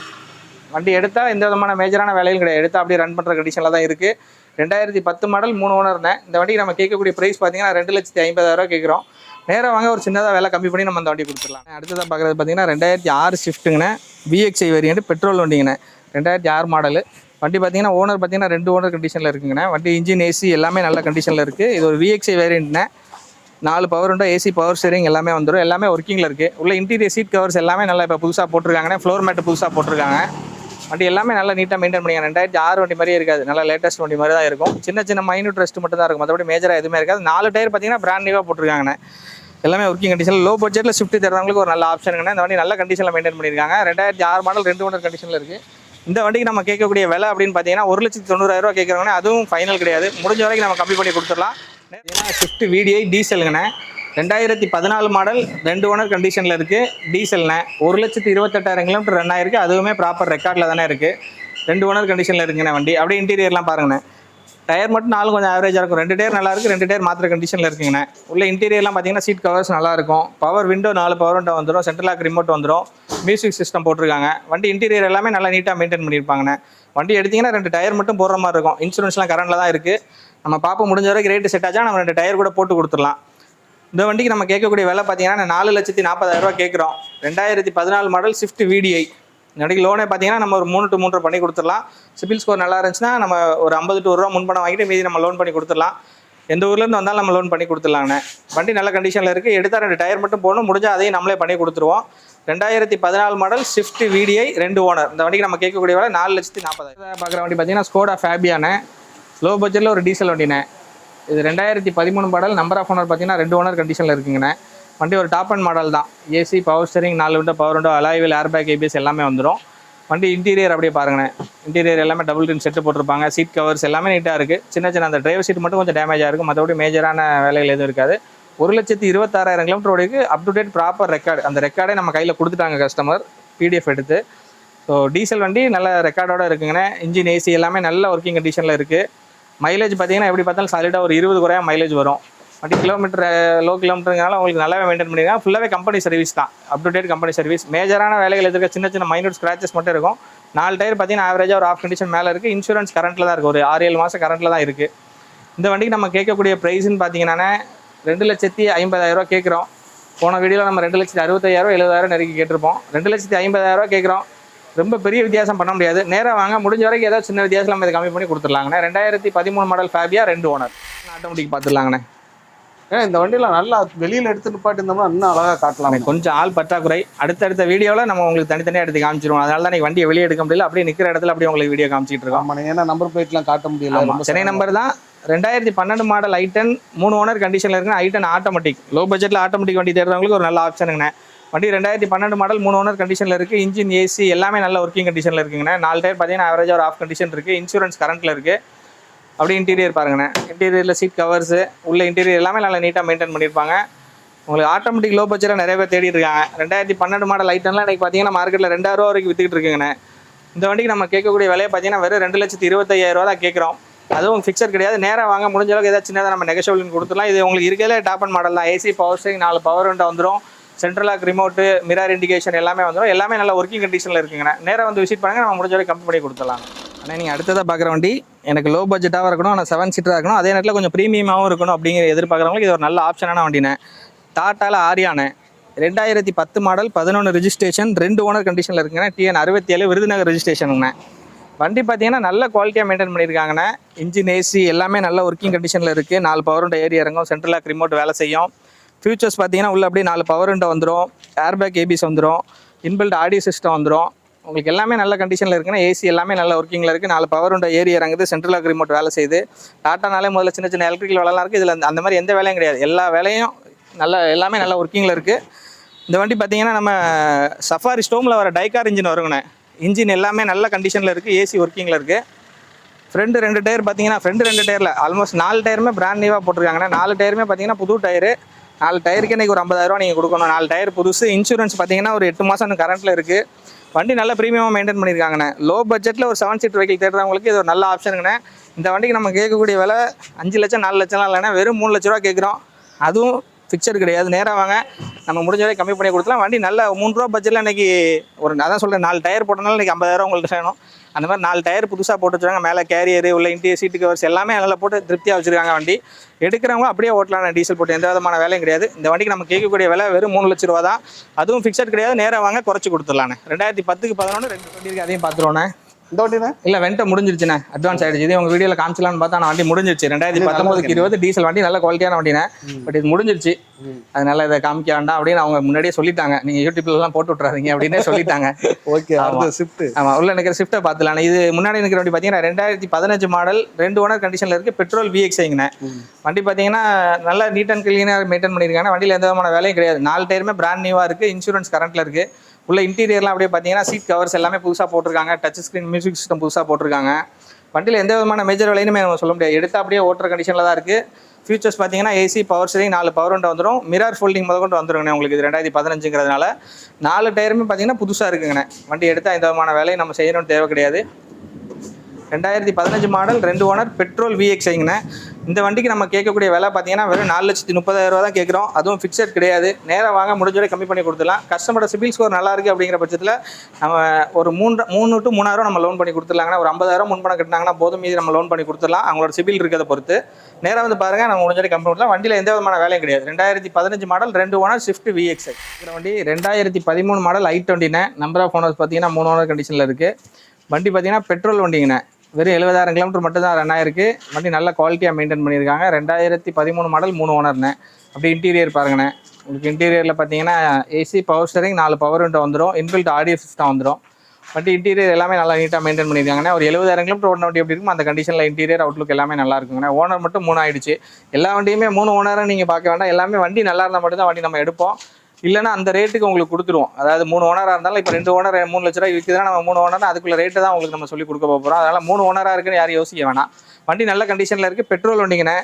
வண்டி எடுத்தால் எந்த விதமான மேஜரான வேலையும் கிடையாது. எடுத்தால் அப்படியே ரன் பண்ணுற கண்டிஷனில் தான் இருக்குது. 2010 மாடல் 3 ஓனர்னே. இந்த வண்டிக்கு நம்ம கேட்கக்கூடிய ப்ரைஸ் பார்த்தீங்கன்னா 2,50,000 கேட்குறோம். நேராக வாங்க ஒரு சின்னதாக விலை கம்மி பண்ணி நம்ம அந்த வண்டி கொடுத்துடலாம். அடுத்ததாக பார்க்குறது பார்த்தீங்கன்னா 2006 ஷிஃப்ட்டுங்கண்ணே. VXI வேரியன்ட் பெட்ரோல் வண்டிங்கண்ணே. 2006 மாடலு. வண்டி பார்த்தீங்கன்னா ஓனர் பார்த்தீங்கன்னா 2 ஓனர் கண்டிஷனில் இருக்குங்கண்ணே. வண்டி இன்ஜின் ஏசி எல்லாமே நல்ல கண்டிஷனில் இருக்குது. இது ஒரு VXI வேரியன்ட்ண்ணே. 4 power window, AC power steering எல்லாமே வந்துடும். எல்லாமே ஒர்க்கிங்கில் இருக்குது. உள்ள இன்டீரியர் சீட் கவர்ஸ் எல்லாமே நல்லா இப்போ புதுசாக போட்டிருக்காங்கண்ணே. ஃப்ளோர் மேட்டு புதுசாக போட்டிருக்காங்க. வண்டி எல்லாமே நல்லா நீட்டாக மெயின்டைன் பண்ணிங்க. 2006 வண்டி மாதிரியே இருக்காது, நல்லா லேட்டஸ்ட் வண்டி மாதிரி தான் இருக்கும். சின்ன மைனூட் ரெஸ்ட் மட்டும் தான் இருக்கும், மற்றபடி மேஜராக எதுவுமே இருக்காது. 4 டயர் பார்த்தீங்கன்னா பிராண்ட் நியூவாக போட்டிருக்காங்கண்ணே. எல்லாமே ஒர்க்கிங் கண்டிஷனில். லோ பட்ஜெட்டில் ஷிஃப்ட் தருவாங்களுக்கு ஒரு நல்ல ஆப்ஷனுங்கண்ணே. இந்த வண்டி நல்ல கண்டிஷனில் மெயின்டைன் பண்ணியிருக்காங்க. 2006 மாடல் 2 ஓனர் கண்டிஷனில் இருக்குது. இந்த வண்டிக்கு நம்ம கேட்கக்கூடிய விலை அப்படின்னு பார்த்தீங்கன்னா 1,90,000 கேட்குறாங்கண்ணே. அதுவும் ஃபைனல் கிடையாது, முடிஞ்ச வரைக்கும் நம்ம கம்மி பண்ணி கொடுத்துடலாம். Swift VDI டீசலுங்கண்ணே. 2014 மாடல் 2 ஓனர் கண்டிஷனில் இருக்குது. டீசல்ண்ணே. 1,28,000 கிலோமீட்டர் ரன் ஆயிருக்கு. அதுவுமே ப்ராப்பர் ரெக்கார்டில் தானே இருக்குது. 2 ஓனர் கண்டிஷனில் இருக்குங்கண்ணே வண்டி. அப்படியே இன்டீரியர்லாம் பாருங்கண்ணே. டயர் மட்டும் 4 கொஞ்சம் ஆவரேஜாக இருக்கும். 2 டயர் நல்லா இருக்குது, 2 டயர் மாத்திர கண்டிஷனில் இருக்குங்கண்ணே. உள்ள இன்டீரியர்லாம் பார்த்தீங்கன்னா சீட் கவர்ஸ் நல்லாயிருக்கும். பவர் விண்டோ 4 பவர் விண்டோ வந்துடும், சென்ட்ரல் லாக் ரிமோட் வந்துடும், மியூசிக் சிஸ்டம் போட்டிருக்காங்க. வண்டி இன்டீரியர் எல்லாமே நல்லா நீட்டாக மெயின்டைன் பண்ணியிருப்பாங்கண்ணே. வண்டி எடுத்திங்கன்னா 2 டயர் மட்டும் போடுற மாதிரி இருக்கும். இன்சூரன்ஸ்லாம் கரண்டில் தான் இருக்குது. நம்ம பார்ப்போம், முடிஞ்ச வரைக்கும் ரேட்டு செட் ஆச்சா நம்ம 2 டயர் கூட போட்டு கொடுத்துடலாம். இந்த வண்டிக்கு நம்ம கேட்கக்கூடிய விலை பார்த்தீங்கன்னா 4,40,000 கேட்குறோம். 2014 மாடல் ஸ்விஃப்ட் VDI. இந்த வண்டிக்கு லோனே பார்த்தீங்கன்னா நம்ம ஒரு 3 to 3.5 பண்ணி கொடுத்துடலாம். சிபில் ஸ்கோர் நல்லா இருந்துச்சுன்னா நம்ம ஒரு 50 to 1 ரூபா முன்பணம் வாங்கிட்டு மீதி நம்ம லோன் பண்ணி கொடுத்துடலாம். எந்த ஊர்லேருந்து வந்தாலும் நம்ம லோன் பண்ணி கொடுத்துடலாங்கண்ணே. வண்டி நல்ல கண்டிஷனில் இருக்குது. எடுத்தால் 2 டயர் மட்டும் போகணும், முடிஞ்சால் அதையும் நம்மளே பண்ணி கொடுத்துருவோம். 2014 மாடல் ஸ்விஃப்ட் VDI 2 ஓனர். இந்த வண்டிக்கு நம்ம கேட்கக்கூடிய விலை 4,40,000. பார்க்குற வண்டி பார்த்தீங்கன்னா ஸ்கோடா ஃபேபியானே. லோ பட்ஜெட்டில் ஒரு டீசல் வண்டினே. இது 2013 மாடல். நம்பர் ஆஃப் ஓனர் பார்த்தீங்கன்னா 2 ஓனர் கண்டிஷனில் இருக்குங்கண்ணே. வண்டி ஒரு டாப் அண்ட் மாடல் தான். AC power steering 4 window power window, alloy wheel air bag ABS எல்லாமே வந்துடும். வண்டி இன்டீரியர் அப்படியே பாருங்கண்ணே. இன்டீரியர் எல்லாமே டபுள் டின் செட்டு போட்டிருப்பாங்க. சீட் கவர்ஸ் எல்லாமே நீட்டாக இருக்குது. சின்ன அந்த டிரைவர் சீட் மட்டும் கொஞ்சம் டேமேஜாக இருக்கும், மற்றபடி மேஜரான வேலைகள் எதுவும் இருக்காது. 1,26,000 கிலோமீட்டர் ஓடிக்கு up to date proper record. அந்த ரெக்கார்டே நம்ம கையில் கொடுத்துட்டாங்க கஸ்டமர் PDF எடுத்து. ஸோ டீசல் வண்டி நல்ல ரெக்கார்டோடு இருக்குங்கண்ணே. இன்ஜின் ஏசி எல்லாமே நல்ல ஒர்க்கிங் கண்டிஷனில் இருக்குது. மைலேஜ் பார்த்தீங்கன்னா எப்படி பார்த்தாலும் சாலிடாக ஒரு 20 குறையா மைலேஜ் வரும். வண்டி கிலோமீட்டர் லோ கிலோமீட்டருங்கனால உங்களுக்கு நல்லாவே மெயின்டைன் பண்ணியிருக்காங்க. ஃபுல்லாகவே கம்பெனி சர்வீஸ் தான், up to date company service. மேஜரான வேலைகள் எதுக்கு சின்ன மைனூட் ஸ்க்ராச்சஸ் மட்டும் இருக்கும். 4 டயர் பார்த்தீங்கன்னா ஆவரேஜாக ஒரு ஆஃப் கண்டிஷன் மேலே இருக்குது. இன்சூரன்ஸ் கரண்ட்டில் தான் இருக்குது, ஒரு 6-7 மாதம் கரண்ட்டில் தான் இருக்குது. இந்த வண்டிக்கு நம்ம கேட்கக்கூடிய ப்ரைஸ்ன்னு பார்த்தீங்கன்னா 2,50,000 கேட்குறோம். போன வீடியோவில் நம்ம 2,65,000 70,000 நெருக்கி கேட்டிருப்போம். 2,50,000 கேட்குறோம். ரொம்ப பெரிய வித்தியாசம் பண்ண முடியாது. நேராக வாங்க, முடிஞ்ச வரைக்கும் ஏதாவது சின்ன வித்தியாசம் நம்ம இதை கம்மி பண்ணி கொடுத்துடலாங்கண்ணே. 2013 மாடல் ஃபேபியா 2 ஓனர். ஆட்டோமேட்டிக் பார்த்துடலாங்கண்ணே. ஏன்னா இந்த வண்டியில் நல்லா வெளியில் எடுத்து நிப்பாட்டி இருந்தோம்னா இன்னும் அழகாக காட்டலாம். கொஞ்சம் ஆள் பற்றாக்குறை. அடுத்த வீடியோவில் நம்ம உங்களுக்கு தனித்தனியாக எடுத்து காமிச்சிருவோம். அதனால தான் வெளியே வெளியே எடுக்க முடியல. அப்படியே நிற்கிற இடத்துல அப்படியே உங்களுக்கு வீடியோ காமிச்சிட்டு இருக்கோம். ஆமாம், ஏன்னா நம்பர் பிளேட்லாம் காட்ட முடியல. சென்னை நம்பர் தான். 2012 மாடல் i10 3 ஓனர் கண்டிஷனில் இருக்குங்க. i10 automatic. லோ பட்ஜெட்டில் ஆட்டோமேட்டிக் வண்டி தேடுறவங்களுக்கு ஒரு நல்ல ஆப்ஷனுங்கண்ணே. வண்டி 2012 மாடல் 3 ஓனர் கண்டிஷனில் இருக்குது. இன்ஜின் ஏசி எல்லாமே நல்ல ஒர்க்கிங் கண்டிஷனில் இருக்குங்கண்ணே. 4 டயர் பார்த்தீங்கன்னா ஆவரேஜாக ஒரு ஆஃப் கண்டிஷன் இருக்குது. இன்சூரன்ஸ் கரண்ட்டில் இருக்குது. அப்படியே இன்டீரியர் பாருங்கண்ணே. இன்டீரியரில் சீட் கவர்ஸு உள்ள இன்டீரியர் எல்லாமே நல்லா நீட்டாக மெயின்டைன் பண்ணியிருப்பாங்க. உங்களுக்கு ஆட்டோமேட்டிக் லோ பட்ஜெட்டில் நிறைய பேர் தேடிட்டு இருக்காங்க. 2012 மாடல் i10லாம் இன்றைக்கி பார்த்தீங்கன்னா மார்க்கெட்டில் 2,000 ரூபா வரைக்கும் விற்றுக்கிட்டு இருக்குங்கண்ணே. இந்த வண்டிக்கு நம்ம கேட்கக்கூடிய விலையை பார்த்தீங்கன்னா வெறும் 2,25,000 தான் கேட்குறோம். அதுவும் ஃபிக்ஸர் கிடையாது. நேராக வாங்க, முடிஞ்ச அளவுக்கு ஏதாவது சின்னதாக நம்ம நெகோஷியபிள் கொடுத்துடலாம். இது உங்களுக்கு இருக்கிறதே டாப் அண்ட் மாடல் தான். AC power steering 4 power window வந்துடும், central lock remote, mirror indication எல்லாமே வந்துடும். எல்லாமே நல்ல ஒர்க்கிங் கண்டிஷனில் இருக்குங்கண்ணே. நேராக வந்து விசிட் பண்ணுங்கள், நம்ம முடிஞ்ச வரைக்கும் கம்மி பண்ணி கொடுத்துடலாம். ஆனால் நீங்கள் அடுத்ததாக பார்க்குற வண்டி எனக்கு லோ பட்ஜெட்டாக இருக்கணும், ஆனால் 7 சீட்டராக இருக்கணும், அதே நேரத்தில் கொஞ்சம் ப்ரீமியமாகவும் இருக்கணும் அப்படிங்கிற எதிர்பார்க்குறவங்களுக்கு இது ஒரு நல்ல ஆப்ஷனான வண்டினேன். டாட்டாவில் ஆரியானே. 2010 மாடல் 11 ரெஜிஸ்ட்ரேஷன் 2 ஓனர் கண்டிஷனில் இருக்குங்கண்ணே. TN 67 விருதுநகர் ரெஜிஸ்ட்ரேஷனுங்கண்ணே. வண்டி பார்த்தீங்கன்னா நல்ல குவாலிட்டியாக மெயின்டைன் பண்ணியிருக்காங்கண்ணே. இன்ஜின் ஏசி எல்லாமே நல்ல ஒர்க்கிங் கண்டிஷனில் இருக்குது. 4 பவர் விண்டோ ஏறி இறங்கும், சென்ட்ரல் லாக் ரிமோட் வேலை செய்யும். ஃபியூச்சர்ஸ் பார்த்தீங்கன்னா உள்ள அப்படியே 4 பவர் விண்டோ வந்துடும், ஏர் பேக் ஏபிஎஸ் வந்துடும், இன்பில்ட் ஆடியோ சிஸ்டம் வந்துடும். உங்களுக்கு எல்லாமே நல்ல கண்டிஷனில் இருக்குன்னா ஏசி எல்லாமே நல்ல ஒர்க்கிங்கில் இருக்குது. 4 பவர் உண்ட ஏறி இறங்குது, சென்ட்ரல் லாக் ரிமோட் வேலை செய்யுது. டாட்டானாலே முதல்ல சின்ன சின்ன எலக்ட்ரிக்கல் வேலைலாம் இருக்குது. இதில் அந்த மாதிரி எந்த வேலையும் கிடையாது. எல்லா வேலையும் எல்லாமே நல்ல ஒர்க்கிங்கில் இருக்குது. இந்த வண்டி பார்த்தீங்கன்னா நம்ம சஃபாரி ஸ்டோமில் வர டைகார் இன்ஜின் வருங்கண்ணே. இன்ஜின் எல்லாமே நல்ல கண்டிஷனில் இருக்குது, ஏசி ஒர்க்கிங்கில் இருக்குது. ஃப்ரெண்டு 2 டயர் பார்த்தீங்கன்னா ஃப்ரெண்டு 2 டயரில் ஆல்மோஸ்ட் 4 டயருமே பிராண்ட் நியூவாக போட்டிருக்காங்கண்ணே. 4 டயருமே பார்த்தீங்கன்னா புது டயரு. 4 டயருக்கு இன்றைக்கி ஒரு 50,000 நீங்கள் கொடுக்கணும். 4 டயர் புதுசு. இன்சூரன்ஸ் பார்த்தீங்கன்னா ஒரு 8 மாதம் கரண்ட்டில் இருக்குது. வண்டி நல்ல ப்ரீமியமாக மெயின்டைன் பண்ணியிருக்காங்கண்ணே. லோ பட்ஜெட்டில் ஒரு 7 சீட் வெஹிக்கிள் தேடுறவங்களுக்கு இது ஒரு நல்ல ஆப்ஷனுங்கண்ணே. இந்த வண்டிக்கு நம்ம கேட்கக்கூடிய விலை 5 லட்சம் 4 லட்சம்லாம் இல்லைண்ணே, வெறும் 3 லட்ச ரூபா கேட்குறோம். அதுவும் ஃபிக்சர் கிடையாது, நேராக வாங்க நம்ம முடிஞ்ச வரை கம்மி பண்ணி கொடுத்துலாம். வண்டி நல்ல 3 ரூபா பட்ஜெட்டில் இன்றைக்கி அதான் சொல்கிறேன், 4 டயர் போட்டனால இன்றைக்கி 50,000 உங்களுக்கு வேணும். அந்த மாதிரி 4 டயர் புதுசாக போட்டு வச்சுருக்காங்க. மேலே கேரியரு உள்ள இன்டீரியர் சீட்டு கவர்ஸ் எல்லாமே நல்லா போட்டு திருப்தியாக வச்சுருக்காங்க. வண்டி எடுக்கிறவங்க அப்படியே ஓட்டலாம், டீசல் போட்டு எந்த விதமான வேலையும் கிடையாது. இந்த வண்டிக்கு நம்ம கேட்கக்கூடிய விலை வெறும் 3 லட்ச ரூபா தான். அதுவும் ஃபிக்சட் கிடையாது, நேராக வாங்க குறைச்சி கொடுத்துடலாண்ணே. 2010க்கு 11 2 வண்டி இருக்குது, அதையும் பார்த்துருவோண்ணே. இந்த வண்டிண்ணே இல்லை வெண்ட்டை முடிஞ்சிருச்சுண்ணே, அட்வான்ஸ் ஆகிடுச்சு. இது உங்கள் வீடியோவில் காமிச்சலான்னு பார்த்தா நான் வண்டி முடிஞ்சிருச்சு. 2019க்கு 20 டீசல் வண்டி நல்ல குவாலிட்டியான வண்டினே. பட் இது முடிஞ்சிருச்சு, அதனால இதை காமிக்க வேண்டாம் அப்படின்னு அவங்க முன்னாடியே சொல்லிட்டாங்க. நீங்கள் யூடியூப்லாம் போட்டு விட்றாதீங்க அப்படின்னே சொல்லிட்டாங்க. ஓகே, ஸ்விஃப்ட் ஆமாம், உள்ள நிற்கிற ஸ்விஃப்ட்டை பார்த்துலாம். இது முன்னாடி நிற்கிற வண்டி பார்த்தீங்கன்னா 2015 மாடல் 2 ஓனர் கண்டிஷனில் இருக்குது. பெட்ரோல் VXஐங்கண்ணே. வண்டி பார்த்தீங்கன்னா நல்லா நீட் அண்ட் கிளீனாக மெயின்டைன் பண்ணியிருக்காங்க. வண்டியில் எந்த விதமான வேலையும் கிடையாது. 4 டயருமே பிராண்ட் நியூவாக இருக்குது. இன்சூரன்ஸ் கரண்ட்டில் இருக்குது. உள்ள இன்டீரியர்லாம் அப்படியே பார்த்தீங்கன்னா சீட் கவர்ஸ் எல்லாமே புதுசாக போட்டிருக்காங்க. டச் ஸ்க்ரீன் மியூசிக் சிஸ்டம் புதுசாக போட்டிருக்காங்க. வண்டியில் எந்த விதமான மேஜர் வேலையுமே நம்ம சொல்ல முடியாது. எடுத்தால் அப்படியே ஓட்டுற கண்டிஷனில் தான் இருக்குது. ஃபியூச்சர்ஸ் பார்த்தீங்கன்னா AC, power steering, 4 power window வந்துடும். மிரர் ஃபோல்டிங் முதல் கொண்டு வந்துருங்கண்ணே. உங்களுக்கு இது 2015ங்கிறதுனால 4 டயருமே பார்த்தீங்கன்னா புதுசாக இருக்குங்கண்ணே. வண்டி எடுத்தால் எந்த விதமான வேலையை நம்ம செய்யணும்னு தேவை கிடையாது. 2015 மாடல் 2 ஓனர் பெட்ரோல் VXஐங்கண்ணே. இந்த வண்டிக்கு நம்ம கேட்கக்கூடிய விலை பார்த்தீங்கன்னா வெறும் 4,30,000 ரூபா தான் கேட்குறோம். அதுவும் ஃபிக்ஸட் கிடையாது, நேராக வாங்க முடிஞ்ச வரை கம்மி பண்ணி கொடுத்துடலாம். கஸ்டமரோட சிபில் ஸ்கோர் நல்லா இருக்குது அப்படிங்கிற பட்சத்தில் நம்ம ஒரு 3 to 3,000 நம்ம லோன் பண்ணி கொடுத்துடலாங்கன்னா, ஒரு 50,000 முன்பணம் கட்டினாங்கன்னா போதும், மீதி நம்ம லோன் பண்ணி கொடுத்துடலாம். அவங்களோட சிபில் இருக்கிறத பொறுத்து நேராக வந்து பாருங்கள், நம்ம முடிஞ்ச வரை கம்மி பண்ணலாம். வண்டியில் எந்த விதமான வேலையும் கிடையாது. 2015 மாடல் 2 ஓனர் ஸ்விஃப்ட் VXஐ. இந்த வண்டி 2013 மாடல் i20ண்ணே. நம்பர் ஆஃப் ஓனர்ஸ் பார்த்தீங்கன்னா 3 ஓனர் கண்டிஷனில் இருக்குது. வண்டி பார்த்தீங்கன்னா பெட்ரோல் வண்டிங்கண்ணே. வெறும் 70,000 கிலோமீட்டர் மட்டும் தான் ரன் ஆயிருக்கு. வண்டி நல்ல குவாலிட்டியாக மெயின்டைன் பண்ணியிருக்காங்க. 2013 மாடல் 3 ஓனர்ண்ணே. அப்படி இன்டீரியர் பாருங்கண்ணே. உங்களுக்கு இன்டீரியரில் பார்த்தீங்கன்னா AC, power steering, 4 power window வந்துடும். இன்பில்ட் ஆடியோ சிஸ்டம் வந்துடும். வண்டி இன்டீரியர் எல்லாமே நல்லா நீட்டாக மெயின்டைன் பண்ணியிருக்காங்கண்ணே. ஒரு 70,000 கிலோமீட்டர் ஓடின வண்டி எப்படி இருக்கும் அந்த கண்டிஷனில் இன்டீரியர் அவுட்லுக் எல்லாமே நல்லா இருக்குங்கண்ணே. ஓனர் மட்டும் 3 ஆயிடுச்சு. எல்லா வண்டியுமே 3 ஓனரை நீங்கள் பார்க்க வேண்டாம். எல்லாமே வண்டி நல்லா இருந்தால் மட்டும் தான் வண்டி நம்ம எடுப்போம். இல்லைனா அந்த ரேட்டுக்கு உங்களுக்கு கொடுத்துருவோம். அதாவது 3 ஓனராக இருந்தாலும் இப்போ 2 ஓனர் 3 லட்ச ரூபாய் விற்குதுன்னா நம்ம 3 ஓனர் அதுக்குள்ள ரேட்டு தான் உங்களுக்கு நம்ம சொல்லி கொடுக்க போகிறோம். அதனால் 3 ஓனராக இருக்குன்னு யாரும் யோசிக்க வேணாம். வண்டி நல்ல கண்டிஷனில் இருக்குது. பெட்ரோல் வண்டிங்கண்ணே.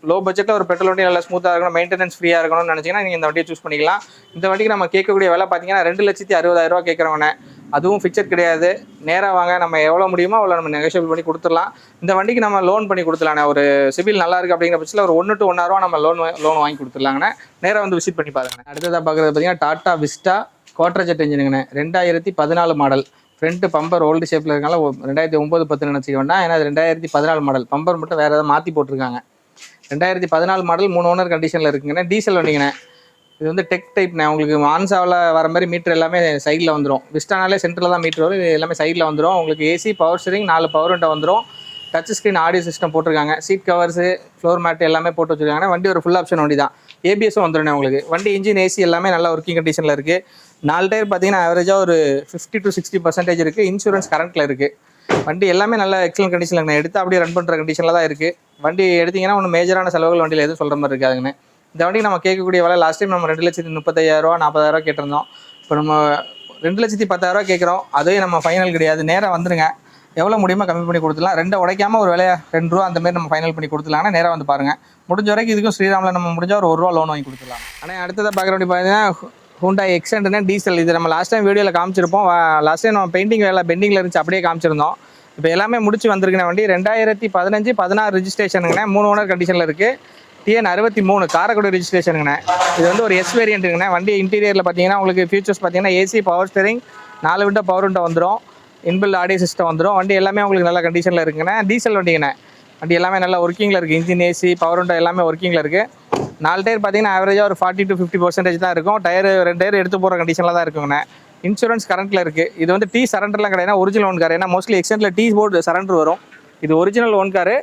லோ பட்ஜெட்டில் ஒரு பெட்ரோல் வண்டி நல்லா ஸ்மூத்தாக இருக்கணும், மெயின்டெனன்ஸ் ஃப்ரீயாக இருக்கணும்னு நினச்சிங்கன்னா நீங்கள் இந்த வண்டியை சூஸ் பண்ணிக்கலாம். இந்த வண்டிக்கு நம்ம கேட்கக்கூடிய விலை பார்த்தீங்கன்னா 2,60,000 ரூபா கேட்குறவண்ணே. அதுவும் ஃபிக்சட் கிடையாது, நேராக வாங்க நம்ம எவ்வளோ முடியுமோ அவ்வளோ நம்ம நெகோஷியபிள் பண்ணி கொடுத்துடலாம். இந்த வண்டிக்கு நம்ம லோன் பண்ணி கொடுத்துலாண்ணே. ஒரு சிபில் நல்லா இருக்குது அப்படிங்கிற பட்சத்தில் ஒரு 1 to 1.5 ரூபா நம்ம லோன் வாங்கி கொடுத்துடலாங்கண்ணே. நேராக வந்து விசிட் பண்ணி பாருங்கண்ணே. அடுத்ததாக பார்க்குறது பார்த்தீங்கன்னா டாடா விஸ்டா குவாட்ரஜெட் இன்ஜினுங்கண்ணே. 2014 மாடல். ஃப்ரண்ட்டு பம்பர் ஓல்டு ஷேப்பில் இருக்கனால 2009-10 நினச்சிக்க வேண்டாம். ஏன்னா 2014 மாடல். பம்பர் மட்டும் வேறு ஏதாவது மாற்றி போட்டிருக்காங்க. 2014 மாடல் 3 ஓனர் கண்டிஷனில் இருக்குங்கண்ணே. டீசல் வண்டிங்கண்ணே. இது வந்து டெக் டைப்ண்ணே. உங்களுக்கு மான்சாவில் வர மாதிரி மீட்டர் எல்லாமே சைடில் வந்துடும். விஸ்டானாலே சென்டரில் தான் மீட்டர் வரும். இது எல்லாமே சைடில் வந்துடும். உங்களுக்கு AC, power steering, 4 power window வந்துடும். டச் ஸ்க்ரீன் ஆடியோ சிஸ்டம் போட்டிருக்காங்க. சீட் கவர்ஸு, ஃப்ளோர் மேட் எல்லாமே போட்டு வச்சுருக்காங்க. வண்டி ஒரு ஃபுல் ஆப்ஷன் வண்டி தான். ஏபிஎஸும் வந்துடும் உங்களுக்கு. வண்டி இன்ஜின், ஏசி எல்லாமே நல்லா ஒர்க்கிங் கண்டிஷனில் இருக்குது. 4 டயர் பார்த்தீங்கன்னா ஆவரேஜாக ஒரு 50 to 60% இருக்குது. இன்சூரன்ஸ் கரண்ட்டில் இருக்குது. வண்டி எல்லாமே நல்ல எக்ஸலன்ட் கண்டிஷனில் இருக்குண்ணே. எடுத்து அப்படியே ரன் பண்ணுற கண்டிஷனில் தான் இருக்குது. வண்டி எடுத்திங்கன்னா ஒன்றும் மேஜரான செலவுகள் வண்டியில் எதுவும் சொல்கிற மாதிரி இருக்காதுங்கண்ணே. இந்த வண்டி நம்ம கேட்கக்கூடிய விலை லாஸ்ட் டைம் நம்ம 2,35,000 ரூபா 40,000 கேட்டிருந்தோம். இப்போ நம்ம 2,10,000 கேட்குறோம். அதுவே நம்ம ஃபைனல் கிடையாது, நேராக வந்துடுங்க. எவ்வளோ முடியுமோ கம்மி பண்ணி கொடுத்துலாம். 2 உடைக்காமல் ஒரு விலையை 2 ரூபா அந்த மாதிரி நம்ம ஃபைனல் பண்ணி கொடுத்துலாங்கன்னா நேராக வந்து பாருங்கள். முடிஞ்ச வரைக்கும் இதுக்கும் ஸ்ரீராமில் நம்ம முடிஞ்சால் ஒரு 1 ரூபா லோன் வாங்கி கொடுத்துலாம். ஆனால் அடுத்ததாக பார்க்குற வண்டி பார்த்தீங்கன்னா ஹூண்டாய் எக்ஸென்ட்னு டீசல். இது நம்ம லாஸ்ட் டைம் வீடியோவில் காமிச்சிருப்போம். லாஸ்ட் டைம் நம்ம பெயிண்டிங் வேலை பெண்டிங்கில் இருந்துச்சு, அப்படியே காமிச்சிருந்தோம். இப்போ எல்லாமே முடிச்சு வந்திருக்கிற வண்டி 2015-16 ரிஜிஸ்ட்ரேஷனுங்கண்ணே. 3 ஓனர் கண்டிஷனில் இருக்குது. TN63 காரைக்குடி ரிஜிஸ்ட்ரேஷனுங்கண்ணே. இது வந்து ஒரு எஸ் வேரியண்ட்டுங்கண்ணே. வண்டி இன்டீரியரில் பார்த்தீங்கன்னா உங்களுக்கு ஃபீச்சர்ஸ் பார்த்தீங்கன்னா AC, power steering, 4 window power window வந்துடும். இன்பில்ட் ஆடியோ சிஸ்டம் வந்துடும். வண்டி எல்லாமே உங்களுக்கு நல்ல கண்டிஷனில் இருக்குங்கண்ணே. டீசல் வண்டிங்கண்ணே. வண்டி எல்லாமே நல்லா ஒர்க்கிங்கில் இருக்குது. இன்ஜின், ஏசி, பவர் விண்டோ எல்லாமே ஒர்க்கிங்கில் இருக்குது. 4 டயர் பார்த்தீங்கன்னா ஆவரேஜாக ஒரு 40 to 50% தான் இருக்கும். டயர் 2 டயர் எடுத்து போகிற கண்டிஷனில் தான் இருக்குங்கண்ணே. இன்சூரன்ஸ் கரண்ட்டில் இருக்குது. இது வந்து டி சரண்டர்லாம் கிடையாது, ஒரிஜினல் ஓன் கார். ஏன்னா மோஸ்ட்லி எக்ஸ்டென்ட்டில் டி போர்டு சரண்டர் வரும். இது original own car.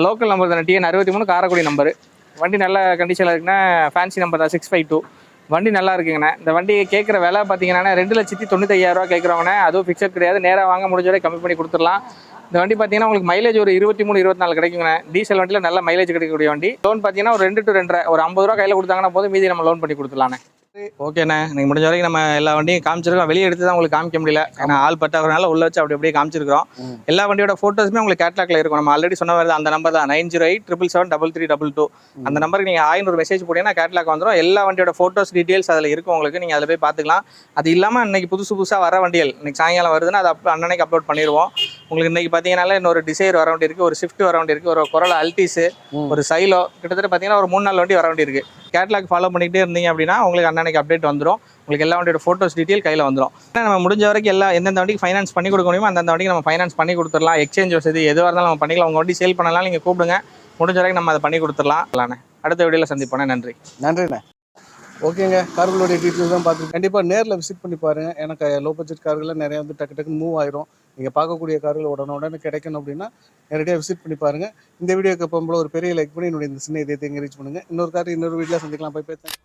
Local number தானே, TN63 காரைக்குடி நம்பரு. வண்டி நல்ல கண்டிஷனில் இருக்குன்னா ஃபேன்சி நம்பர் தான் 652. வண்டி நல்லா இருக்குங்கண்ணே. இந்த வண்டி கேட்குற விலை பார்த்தீங்கன்னா 2,95,000 கேட்குறவங்கண்ணே. அதுவும் ஃபிக்ஸட் கிடையாது, நேராக வாங்க முடிஞ்ச வரை கம்மி பண்ணி கொடுத்துடலாம். இந்த வண்டி பார்த்தீங்கன்னா உங்களுக்கு மைலேஜ் ஒரு 23-24 கிடைக்குங்கண்ணே. டீசல் வண்டியில் நல்ல மைலேஜ் கிடைக்கக்கூடிய வண்டி. லோன் பார்த்தீங்கன்னா ஒரு 2 to 2.5 ஒரு 50 ரூபா கையில் கொடுத்தாங்கன்னா போதும், மீதி நம்ம லோன் பண்ணி கொடுத்துடலாண்ணே. ஓகேண்ணே, நீங்கள் முடிஞ்ச வரைக்கும் நம்ம எல்லா வண்டியும் காமிச்சிருக்கோம். வெளியே எடுத்து தான் உங்களுக்கு காமிக்க முடியல, ஏன்னா ஆள் பட்டாக்கிறனால உள்ள வச்சு அப்படியே காமிச்சிருக்கிறோம். எல்லா வண்டியோட ஃபோட்டோஸுமே உங்களுக்கு கேட்லாக்ல இருக்கும். நம்ம ஆல்ரெடி சொன்ன மாதிரி அந்த நம்பர் தான் 9087773322. அந்த நம்பருக்கு நீங்கள் 500 மெசேஜ் போட்டீங்கன்னா கேட்லாக் வந்துடும். எல்லா வண்டியோட ஃபோட்டோஸ் டீட்டெயில்ஸ் அதில் இருக்கும் உங்களுக்கு. நீங்கள் அதில் போய் பார்த்துக்கலாம். அது இல்லாமல் இன்னைக்கு புதுசாக வர வண்டிகள் இன்னைக்கு சாயங்காலம் வருதுன்னா அது அன்னன்னைக்கு அப்லோட் பண்ணிடுவோம். உங்களுக்கு இன்னைக்கு பார்த்தீங்கன்னா இன்னொரு டிசைர் வர வண்டி இருக்குது, ஒரு ஸ்விஃப்ட் வர வண்டி இருக்குது, ஒரு கொரோலா அல்டிஸ், ஒரு சைலோ, கிட்டத்தட்ட பார்த்தீங்கன்னா ஒரு 3-4 வண்டி வர வண்டி இருக்குது. கேட்லாக் ஃபாலோ பண்ணிகிட்டே இருந்தீங்க அப்படின்னா உங்களுக்கு அன்னன்னைக்கு அப்டேட் வந்துடும். உங்களுக்கு எல்லா வண்டியோட ஃபோட்டோஸ் டீட்டெயில் கையில் வந்துடும். நம்ம முடிஞ்ச வரைக்கும் எந்தெந்த வண்டிக்கு ஃபைனான்ஸ் பண்ணி கொடுக்க முடியுமோ அந்தந்த வண்டிக்கு நம்ம ஃபைனான்ஸ் பண்ணி கொடுத்துடலாம். எக்ஸ்சேஞ்ச் வசதி எதுவாக இருந்தாலும் நம்ம பண்ணிக்கலாம். உங்கள் வண்டி சேல் பண்ணலாம், நீங்கள் கூப்பிடுங்க, முடிஞ்ச வரைக்கும் நம்ம அதை பண்ணி கொடுத்துடலாம். அடுத்த வீடியோவில் சந்திப்போண்ணே. நன்றிண்ணே. ஓகேங்க, கார்களுடைய டீட்டெயில்ஸ் தான் பார்த்துட்டு கண்டிப்பாக நேரில் விசிட் பண்ணி பாருங்கள். எனக்கு லோ பட்ஜெட் கார்களில் நிறைய வந்து டக்குன்னு மூவ் ஆயிரும். நீங்கள் பார்க்கக்கூடிய கார்கள் உடனே கிடைக்கணும் அப்படின்னா நேரடியாக விசிட் பண்ணி பாருங்கள். இந்த வீடியோக்கு போகும்போது ஒரு பெரிய லைக் பண்ணி என்னுடைய இந்த சின்ன இதயத்தை ரீச் பண்ணுங்கள். இன்னொரு கார் இன்னொரு வீடியோவில் சந்திக்கலாம். போய் பேசுகிறேன்.